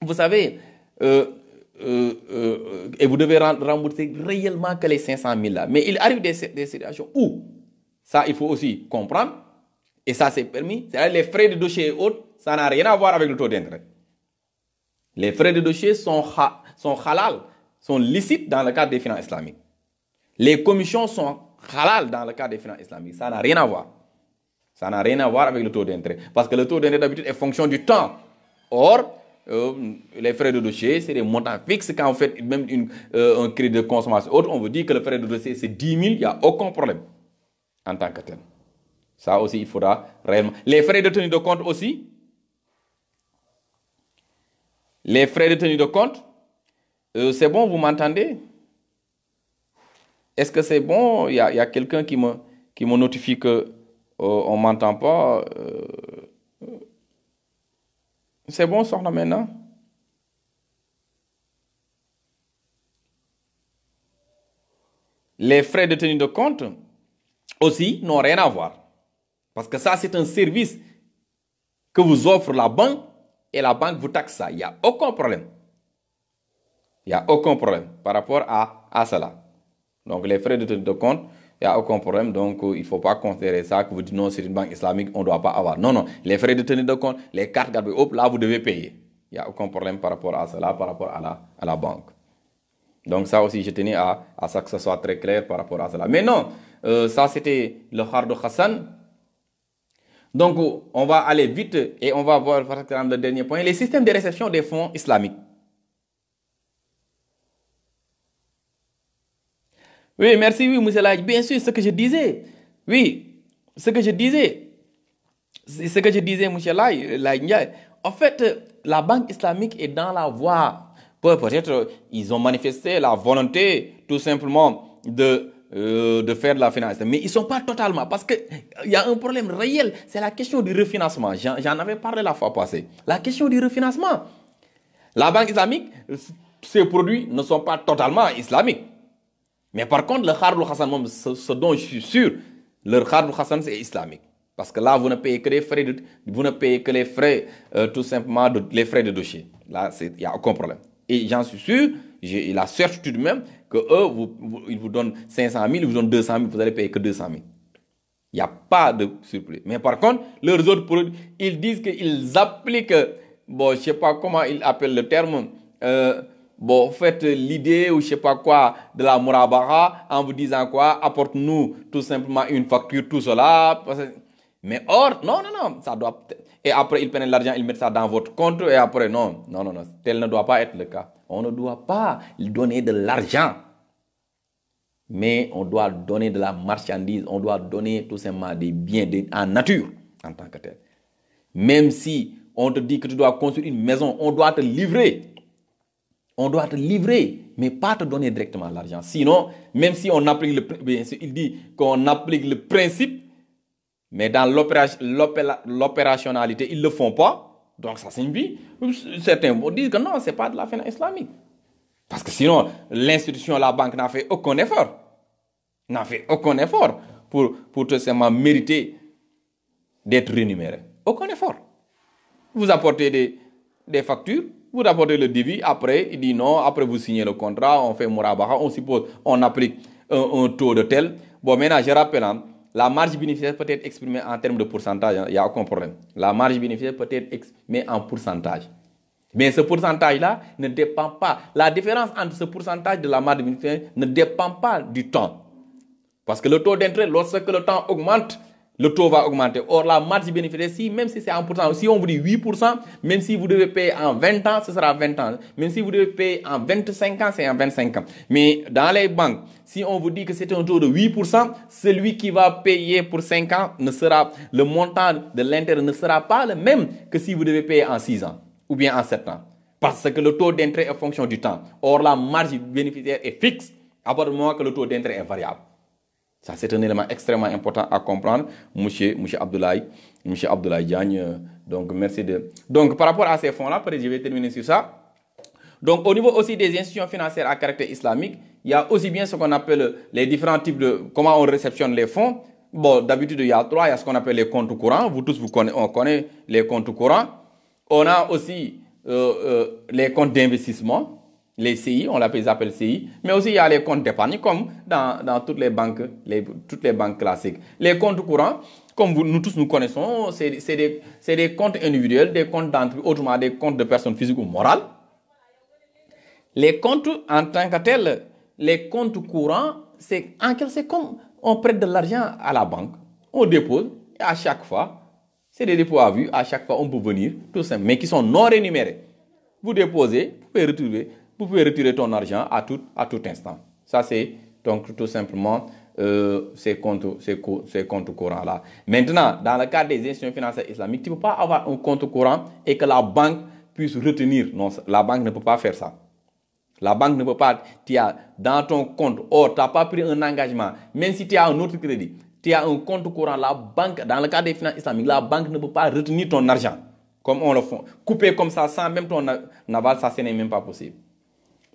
vous savez, et vous devez rembourser réellement que les 500 000 là. Mais il arrive des situations où, ça il faut aussi comprendre, et ça c'est permis, c'est-à-dire les frais de dossier et autres, ça n'a rien à voir avec le taux d'intérêt. Les frais de dossier sont halal, sont licites dans le cadre des finances islamiques. Les commissions sont halal dans le cadre des finances islamiques. Ça n'a rien à voir. Ça n'a rien à voir avec le taux d'intérêt. Parce que le taux d'intérêt d'habitude est fonction du temps. Or, les frais de dossier, c'est des montants fixes. Quand vous faites même un crédit de consommation autre, on vous dit que le frais de dossier, c'est 10 000, il n'y a aucun problème en tant que tel. Ça aussi, il faudra réellement. Les frais de tenue de compte aussi. Les frais de tenue de compte. C'est bon, vous m'entendez? Est-ce que c'est bon? Il y a quelqu'un qui me notifie que on ne m'entend pas. C'est bon, Sokhna maintenant? Les frais de tenue de compte aussi n'ont rien à voir. Parce que ça, c'est un service que vous offre la banque et la banque vous taxe ça. Il n'y a aucun problème. Il n'y a aucun problème par rapport à cela. Donc, les frais de tenue de compte, il n'y a aucun problème. Donc, il ne faut pas considérer ça que vous dites non, c'est une banque islamique, on ne doit pas avoir. Non, non. Les frais de tenue de compte, les cartes, hop, là, vous devez payer. Il n'y a aucun problème par rapport à cela, par rapport à la banque. Donc, ça aussi, je tenais à ça que ce soit très clair par rapport à cela. Mais non, ça, c'était le Khar de Hassan. Donc, on va aller vite et on va voir par exemple le dernier point, les systèmes de réception des fonds islamiques. Oui, merci, oui, monsieur Laj. Bien sûr, ce que je disais. Oui, ce que je disais. Ce que je disais, monsieur Laj. En fait, la banque islamique est dans la voie. Peut-être ils ont manifesté la volonté tout simplement de faire de la finance. Mais ils ne sont pas totalement. Parce qu'il y a un problème réel. C'est la question du refinancement. J'en avais parlé la fois passée. La question du refinancement. La banque islamique, ses produits ne sont pas totalement islamiques. Mais par contre, le Khardou Hassan, ce dont je suis sûr, le Khardou Hassan, c'est islamique. Parce que là, vous ne payez que les frais, vous ne payez que les frais, tout simplement, les frais de dossier. Là, il n'y a aucun problème. Et j'en suis sûr, j'ai la certitude même que eux, ils vous donnent 500 000, ils vous donnent 200 000, vous n'allez payer que 200 000. Il n'y a pas de surplus. Mais par contre, leurs autres produits, ils disent qu'ils appliquent, bon, je ne sais pas comment ils appellent le terme, bon, faites l'idée ou je ne sais pas quoi de la Mourabaha en vous disant quoi, apporte-nous tout simplement une facture, tout cela. Mais or, non, ça doit. Et après, ils prennent l'argent, ils mettent ça dans votre compte et après, non, tel ne doit pas être le cas. On ne doit pas donner de l'argent, mais on doit donner de la marchandise, on doit donner tout simplement des biens en nature en tant que tel. Même si on te dit que tu dois construire une maison, on doit te livrer. On doit te livrer, mais pas te donner directement l'argent. Sinon, même si on applique il dit qu'on applique le principe, mais dans l'opérationnalité, ils ne le font pas. Donc ça signifie, certains vont dire que non, ce n'est pas de la finance islamique. Parce que sinon, l'institution, la banque n'a fait aucun effort. N'a fait aucun effort pour tout simplement mériter d'être rémunéré. Aucun effort. Vous apportez des factures, vous apportez le devis, après, il dit non, après vous signez le contrat, on fait Mourabaha, on suppose, on applique un taux de tel. Bon, maintenant, je rappelle, la marge bénéficiaire peut être exprimée en termes de pourcentage, il n'y a aucun problème. La marge bénéficiaire peut être exprimée en pourcentage. Mais ce pourcentage-là ne dépend pas. La différence entre ce pourcentage de la marge bénéficiaire ne dépend pas du temps. Parce que le taux d'intérêt, lorsque le temps augmente, le taux va augmenter. Or, la marge bénéficiaire, même si c'est en pourcent, si on vous dit 8%, même si vous devez payer en 20 ans, ce sera 20 ans. Même si vous devez payer en 25 ans, c'est en 25 ans. Mais dans les banques, si on vous dit que c'est un taux de 8%, celui qui va payer pour 5 ans, le montant de l'intérêt ne sera pas le même que si vous devez payer en 6 ans ou bien en 7 ans. Parce que le taux d'intérêt est en fonction du temps. Or, la marge bénéficiaire est fixe à partir du moment que le taux d'intérêt est variable. Ça, c'est un élément extrêmement important à comprendre, monsieur Abdoulaye Diagne. Donc, merci de. Donc, par rapport à ces fonds-là, je vais terminer sur ça. Donc, au niveau aussi des institutions financières à caractère islamique, il y a aussi bien ce qu'on appelle les différents types de. Comment on réceptionne les fonds. Bon, d'habitude, il y a trois. Il y a ce qu'on appelle les comptes courants. Vous tous, on connaît les comptes courants. On a aussi les comptes d'investissement. Les CI, on les appelle CI, mais aussi il y a les comptes d'épargne comme dans toutes les banques classiques. Les comptes courants, comme nous tous nous connaissons, c'est des comptes individuels, des comptes d'entreprise, autrement des comptes de personnes physiques ou morales. Les comptes en tant que tels, les comptes courants, c'est comme on prête de l'argent à la banque, on dépose et à chaque fois, c'est des dépôts à vue, à chaque fois on peut venir, tout simple, mais qui sont non rémunérés. Vous déposez, vous pouvez retirer ton argent à tout instant. Ça, c'est donc tout simplement ces comptes courants-là. Maintenant, dans le cadre des institutions financières islamiques, tu ne peux pas avoir un compte courant et que la banque puisse retenir. Non, la banque ne peut pas faire ça. La banque ne peut pas, tu as dans ton compte, or tu n'as pas pris un engagement, même si tu as un autre crédit, tu as un compte courant, la banque, dans le cadre des finances islamiques, la banque ne peut pas retenir ton argent. Comme on le fait. Couper comme ça sans même ton aval, ça, ce n'est même pas possible.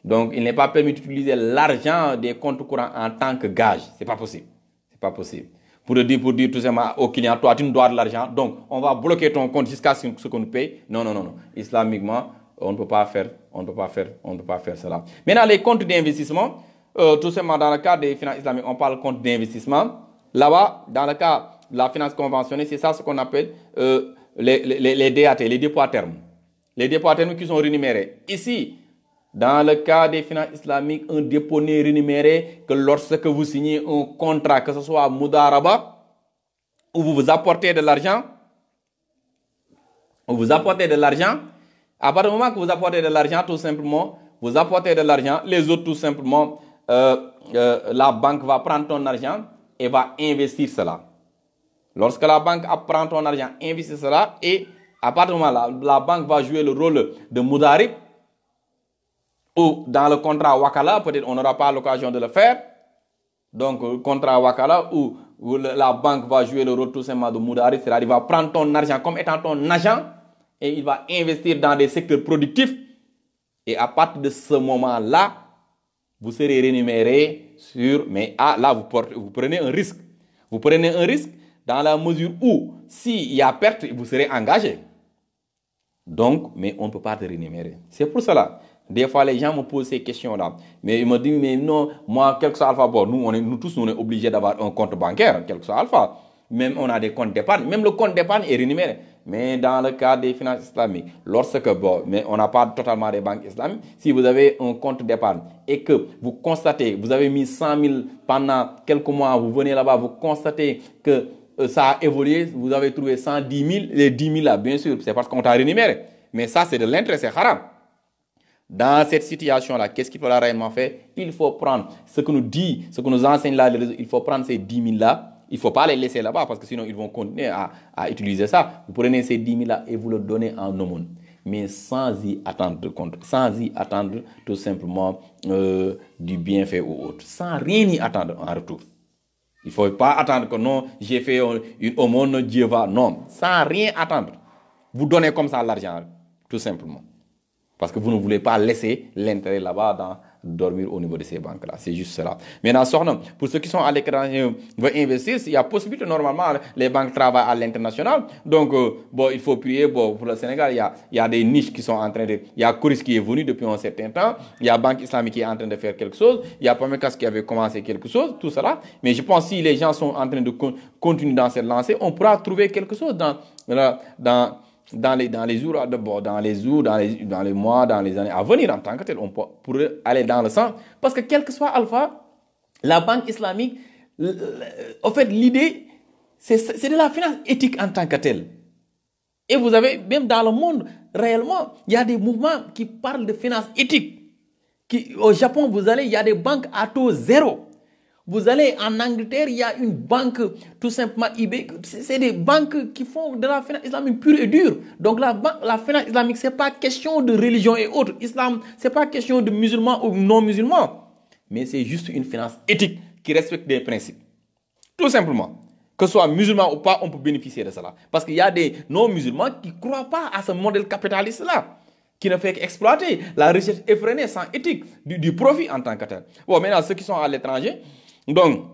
Donc, il n'est pas permis d'utiliser l'argent des comptes courants en tant que gage. Ce n'est pas possible. C'est pas possible. Pour dire tout simplement au client, toi, tu nous dois de l'argent, donc on va bloquer ton compte jusqu'à ce qu'on nous paye. Non. Islamiquement, on ne peut pas faire cela. Maintenant, les comptes d'investissement, tout simplement dans le cadre des finances islamiques, on parle compte d'investissement. Là-bas, dans le cas de la finance conventionnelle, c'est ça ce qu'on appelle les DAT, les dépôts à terme. Les dépôts à terme qui sont rémunérés. Ici, dans le cas des finances islamiques, un dépôt n'est rémunéré que lorsque vous signez un contrat, que ce soit à Mudaraba, où vous apportez de l'argent, à partir du moment que vous apportez de l'argent, tout simplement, vous apportez de l'argent, les autres, tout simplement, la banque va prendre ton argent et va investir cela. Lorsque la banque prend ton argent, investit cela, et à partir du moment la banque va jouer le rôle de Mudarib, ou dans le contrat Wakala, peut-être on n'aura pas l'occasion de le faire. Donc, le contrat Wakala, où la banque va jouer le rôle tout simplement de Mudarib, c'est-à-dire qu'il va prendre ton argent comme étant ton agent, et il va investir dans des secteurs productifs. Et à partir de ce moment-là, vous serez rémunéré sur... Mais là, vous prenez un risque. Vous prenez un risque dans la mesure où, s'il y a perte, vous serez engagé. Donc, mais on ne peut pas te rémunérer. C'est pour cela. Des fois, les gens me posent ces questions-là. Mais ils me disent, mais non, moi, quel que soit Alpha, bon, nous tous, on est obligés d'avoir un compte bancaire, quel que soit Alpha. Même on a des comptes d'épargne. Même le compte d'épargne est rémunéré. Mais dans le cas des finances islamiques, lorsque, bon, mais on n'a pas totalement des banques islamiques, si vous avez un compte d'épargne et que vous constatez, vous avez mis 100 000 pendant quelques mois, vous venez là-bas, vous constatez que ça a évolué, vous avez trouvé 110 000, les 10 000 là, bien sûr, c'est parce qu'on t'a rémunéré. Mais ça, c'est de l'intérêt, c'est haram. Dans cette situation-là, qu'est-ce qu'il faudra réellement faire? Il faut prendre ce que nous enseigne là, il faut prendre ces 10 000 là. Il ne faut pas les laisser là-bas parce que sinon ils vont continuer à utiliser ça. Vous prenez ces 10 000 là et vous le donnez en aumône. Mais sans y attendre de compte, sans y attendre tout simplement du bienfait ou autre. Sans rien y attendre en retour. Il ne faut pas attendre que non, j'ai fait une aumône, Dieu va. Non, sans rien attendre. Vous donnez comme ça l'argent, tout simplement. Parce que vous ne voulez pas laisser l'intérêt là-bas dormir au niveau de ces banques-là. C'est juste cela. Maintenant, pour ceux qui sont à l'étranger, veulent investir, il y a possibilité, normalement, les banques travaillent à l'international. Donc, il faut prier. Bon, pour le Sénégal, il y a des niches qui sont en train de... Il y a Coris qui est venu depuis un certain temps. Il y a Banque Islamique qui est en train de faire quelque chose. Il y a Pamekas qui avait commencé quelque chose, tout cela. Mais je pense que si les gens sont en train de continuer dans cette lancée, on pourra trouver quelque chose dans les jours, dans les mois, dans les années à venir en tant que tel, on pourrait aller dans le sens. Parce que quel que soit Alpha, la banque islamique, en fait, l'idée, c'est de la finance éthique en tant que telle. Et vous avez, même dans le monde, réellement, il y a des mouvements qui parlent de finance éthique. Au Japon, vous allez, il y a des banques à taux zéro. Vous allez en Angleterre, il y a une banque, tout simplement, eBay. C'est des banques qui font de la finance islamique pure et dure. Donc la finance islamique, ce n'est pas question de religion et autres. Islam, ce n'est pas question de musulmans ou non musulmans. Mais c'est juste une finance éthique qui respecte des principes. Tout simplement. Que ce soit musulman ou pas, on peut bénéficier de cela. Parce qu'il y a des non-musulmans qui ne croient pas à ce modèle capitaliste-là, qui ne fait qu'exploiter la recherche effrénée sans éthique du profit en tant que tel. Bon, maintenant, ceux qui sont à l'étranger, donc,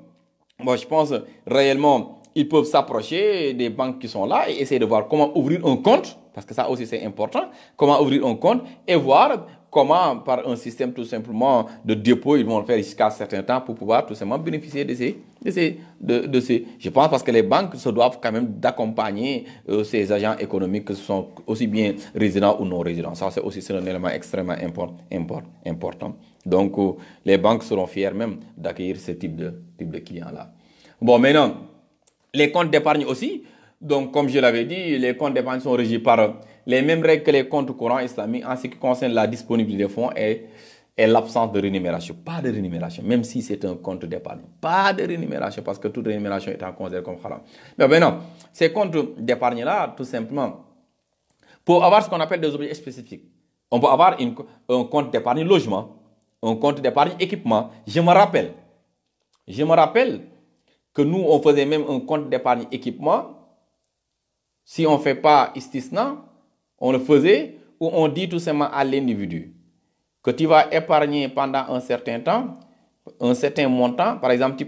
je pense réellement, ils peuvent s'approcher des banques qui sont là et essayer de voir comment ouvrir un compte, parce que ça aussi c'est important, comment ouvrir un compte et voir comment, par un système tout simplement de dépôt, ils vont le faire jusqu'à un certain temps pour pouvoir tout simplement bénéficier de ces. Je pense parce que les banques se doivent quand même d'accompagner ces agents économiques qui sont aussi bien résidents ou non résidents. Ça, c'est aussi un élément extrêmement important. Donc, les banques seront fières même d'accueillir ce type de clients-là. Bon, maintenant, les comptes d'épargne aussi. Donc, comme je l'avais dit, les comptes d'épargne sont régis par les mêmes règles que les comptes courants islamiques en ce qui concerne la disponibilité des fonds et l'absence de rémunération. Pas de rémunération, même si c'est un compte d'épargne. Pas de rémunération, parce que toute rémunération est considérée comme haram. Mais maintenant, ces comptes d'épargne-là, tout simplement, pour avoir ce qu'on appelle des objets spécifiques, on peut avoir un compte d'épargne logement, un compte d'épargne équipement. Je me rappelle que nous, on faisait même un compte d'épargne équipement. Si on ne fait pas istisna, on le faisait, ou on dit tout simplement à l'individu que tu vas épargner pendant un certain temps, un certain montant. Par exemple,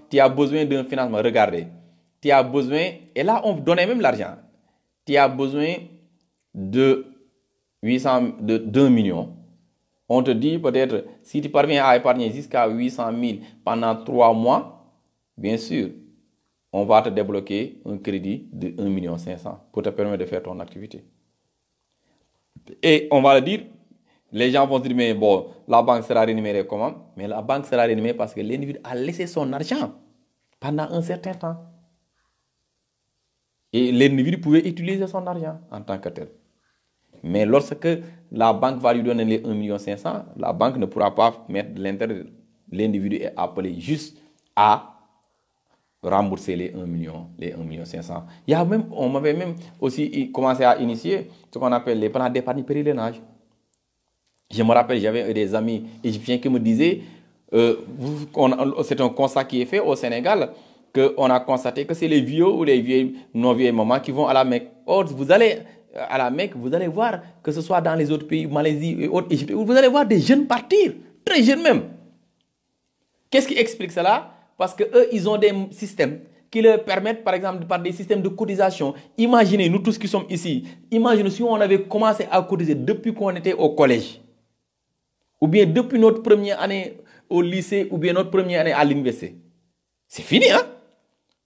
tu as besoin d'un financement. Regardez, tu as besoin, et là, on donnait même l'argent. Tu as besoin de 2 millions. On te dit peut-être, si tu parviens à épargner jusqu'à 800 000 pendant 3 mois, bien sûr, on va te débloquer un crédit de 1 500 000 pour te permettre de faire ton activité. Et on va le dire, les gens vont se dire, mais bon, la banque sera rémunérée comment? Mais la banque sera rémunérée parce que l'individu a laissé son argent pendant un certain temps. Et l'individu pouvait utiliser son argent en tant que tel. Mais lorsque la banque va lui donner les 1 500 000, la banque ne pourra pas mettre de l'intérêt. L'individu est appelé juste à rembourser les 1 500 000. Il y a même, on m'avait même aussi commencé à initier ce qu'on appelle les plans d'épargne pèlerinage. Je me rappelle, j'avais des amis égyptiens qui me disaient, c'est un constat qui est fait au Sénégal, qu'on a constaté que c'est les vieux ou les vieilles, non-vieilles mamans qui vont à la Mecque. Or, vous allez à la Mecque, vous allez voir, que ce soit dans les autres pays, Malaisie et autres, Égypte, vous allez voir des jeunes partir, très jeunes même. Qu'est-ce qui explique cela? Parce qu'eux, ils ont des systèmes qui leur permettent, par exemple, par des systèmes de cotisation. Imaginez, nous tous qui sommes ici, imaginez si on avait commencé à cotiser depuis qu'on était au collège, ou bien depuis notre première année au lycée, ou bien notre première année à l'université. C'est fini, hein?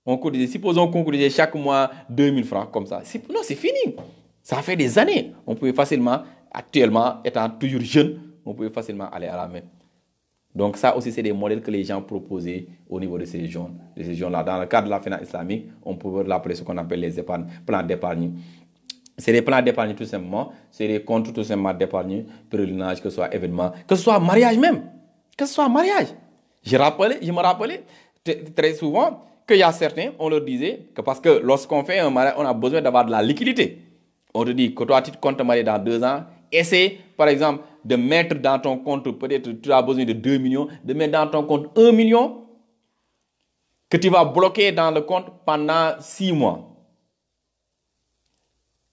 On cotisait, supposons qu'on cotisait chaque mois 2000 francs, comme ça. Non, c'est fini. Ça fait des années. On pouvait facilement, actuellement, étant toujours jeune, on pouvait facilement aller à la Mecque. Donc ça aussi, c'est des modèles que les gens proposaient au niveau de ces jeunes-là. Dans le cadre de la finance islamique, on peut l'appeler ce qu'on appelle les plans d'épargne. C'est des plans d'épargne tout simplement, c'est des comptes tout simplement d'épargne, pèlerinage, que ce soit événement, que ce soit mariage même, que ce soit mariage. Je me rappelais très souvent qu'il y a certains, on leur disait que parce que lorsqu'on fait un mariage, on a besoin d'avoir de la liquidité. On te dit que toi, tu te comptes te marier dans 2 ans, essaie par exemple de mettre dans ton compte, peut-être tu as besoin de 2 millions, de mettre dans ton compte 1 million que tu vas bloquer dans le compte pendant 6 mois.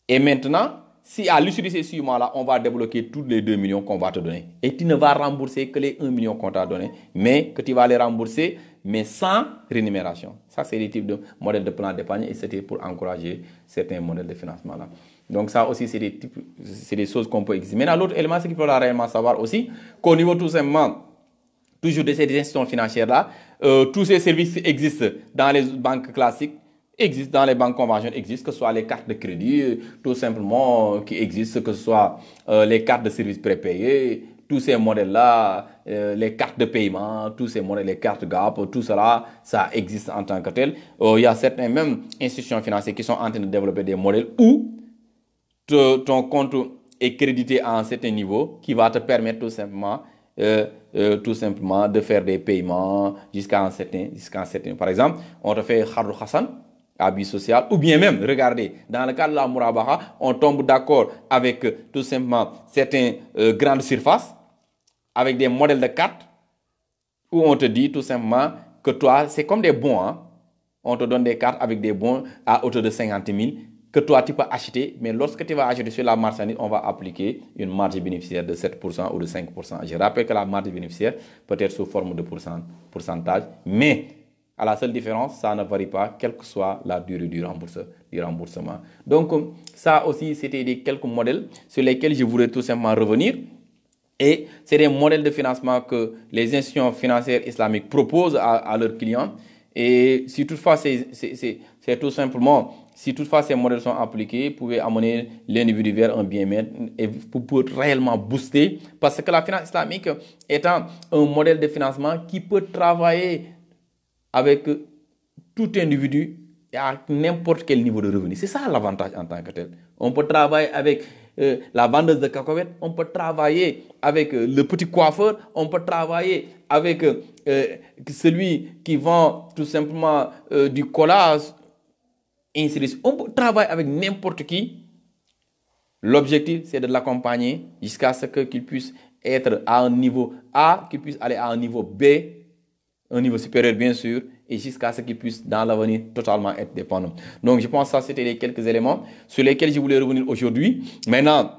Et maintenant, si à l'issue de ces 6 mois-là, on va débloquer tous les 2 millions qu'on va te donner. Et tu ne vas rembourser que les 1 million qu'on t'a donné, mais que tu vas les rembourser, mais sans rémunération. Ça, c'est les types de modèles de plan d'épargne et c'était pour encourager certains modèles de financement-là. Donc ça aussi, c'est des choses qu'on peut examiner. Maintenant, l'autre élément, c'est qu'il faudra réellement savoir aussi qu'au niveau tout simplement, toujours de ces institutions financières-là, tous ces services existent dans les banques classiques, existent dans les banques conventionnelles, existent, que ce soit les cartes de crédit, tout simplement, qui existent, que ce soit les cartes de services prépayés, tous ces modèles-là, les cartes de paiement, tous ces modèles, les cartes GAP, tout cela, ça existe en tant que tel. Il y a certaines même institutions financières qui sont en train de développer des modèles où ton compte est crédité à un certain niveau qui va te permettre tout simplement de faire des paiements jusqu'à un certain. Par exemple, on te fait Khardou Hassan, habit social, ou bien même, regardez, dans le cas de la Mourabaha, on tombe d'accord avec tout simplement certaines grandes surfaces, avec des modèles de cartes, où on te dit tout simplement que toi, c'est comme des bons, hein? On te donne des cartes avec des bons à hauteur de 50 000, que toi tu peux acheter, mais lorsque tu vas acheter sur la marchandise, on va appliquer une marge bénéficiaire de 7% ou de 5%. Je rappelle que la marge bénéficiaire peut être sous forme de pourcentage, mais à la seule différence, ça ne varie pas, quelle que soit la durée du remboursement. Donc, ça aussi, c'était quelques modèles sur lesquels je voudrais tout simplement revenir. Et c'est des modèles de financement que les institutions financières islamiques proposent à leurs clients. Et si toutefois, c'est tout simplement, si toutefois ces modèles sont appliqués, vous pouvez amener l'individu vers un bien-être et pour réellement booster. Parce que la finance islamique étant un modèle de financement qui peut travailler avec tout individu à n'importe quel niveau de revenu. C'est ça l'avantage en tant que tel. On peut travailler avec la vendeuse de cacahuètes, on peut travailler avec le petit coiffeur, on peut travailler avec celui qui vend tout simplement du collage, et ainsi de suite. On peut travailler avec n'importe qui. L'objectif, c'est de l'accompagner jusqu'à ce qu'il puisse être à un niveau A, qu'il puisse aller à un niveau B, un niveau supérieur bien sûr, et jusqu'à ce qu'il puisse dans l'avenir totalement être dépendant. Donc je pense que ça c'était les quelques éléments sur lesquels je voulais revenir aujourd'hui. Maintenant,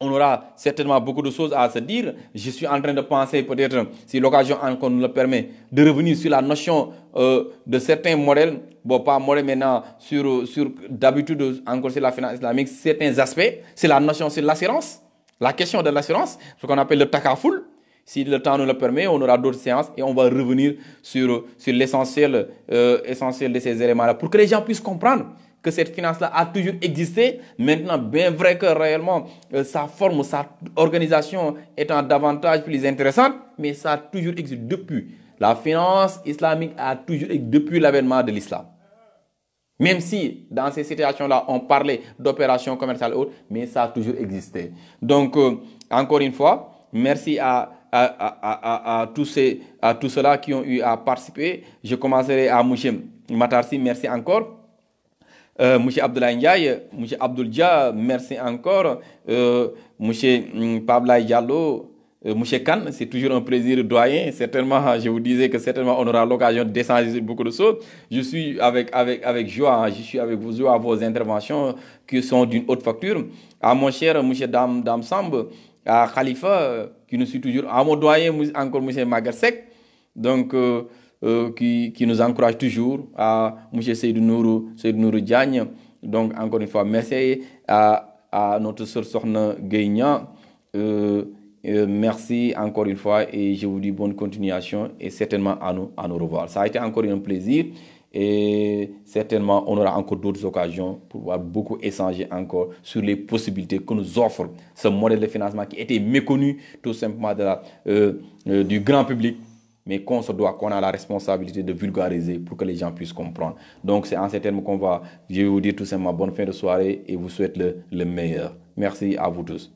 on aura certainement beaucoup de choses à se dire. Je suis en train de penser peut-être, si l'occasion encore nous le permet, de revenir sur la notion de certains modèles, bon pas modèles maintenant, sur d'habitude encore sur la finance islamique, certains aspects, c'est la notion, c'est l'assurance. La question de l'assurance, ce qu'on appelle le takafoul, si le temps nous le permet, on aura d'autres séances et on va revenir sur l'essentiel essentiel de ces éléments-là pour que les gens puissent comprendre que cette finance-là a toujours existé. Maintenant, bien vrai que réellement, sa forme, sa organisation étant davantage plus intéressante, mais ça a toujours existé depuis. La finance islamique a toujours existé depuis l'avènement de l'islam. Même si, dans ces situations-là, on parlait d'opérations commerciales et autres, mais ça a toujours existé. Donc, encore une fois, merci à tous ceux-là qui ont eu à participer. Je commencerai à M. Matarsi, merci encore. M. Abdoulaye Ndiaye, M. Abdoul Dia, merci encore. M. Pabla Diallo, M. Khan, c'est toujours un plaisir doyen. Certainement, je vous disais que certainement on aura l'occasion d'échanger sur beaucoup de choses. Je suis avec joie, je suis avec vous à vos interventions qui sont d'une haute facture. À mon cher M. Dam Samb, à Khalifa, qui nous suit toujours. À mon doyen, encore M. Magarsek. Donc, qui nous encourage toujours, à M. Seydou Nourou Diagne. Donc, encore une fois, merci à notre sœur Sokhna Gueye. Merci encore une fois et je vous dis bonne continuation et certainement à nous revoir. Ça a été encore un plaisir et certainement on aura encore d'autres occasions pour pouvoir beaucoup échanger encore sur les possibilités que nous offre ce modèle de financement qui était méconnu tout simplement du grand public, mais qu'on a la responsabilité de vulgariser pour que les gens puissent comprendre. Donc c'est en ces termes je vais vous dire tout simplement bonne fin de soirée et vous souhaite le meilleur. Merci à vous tous.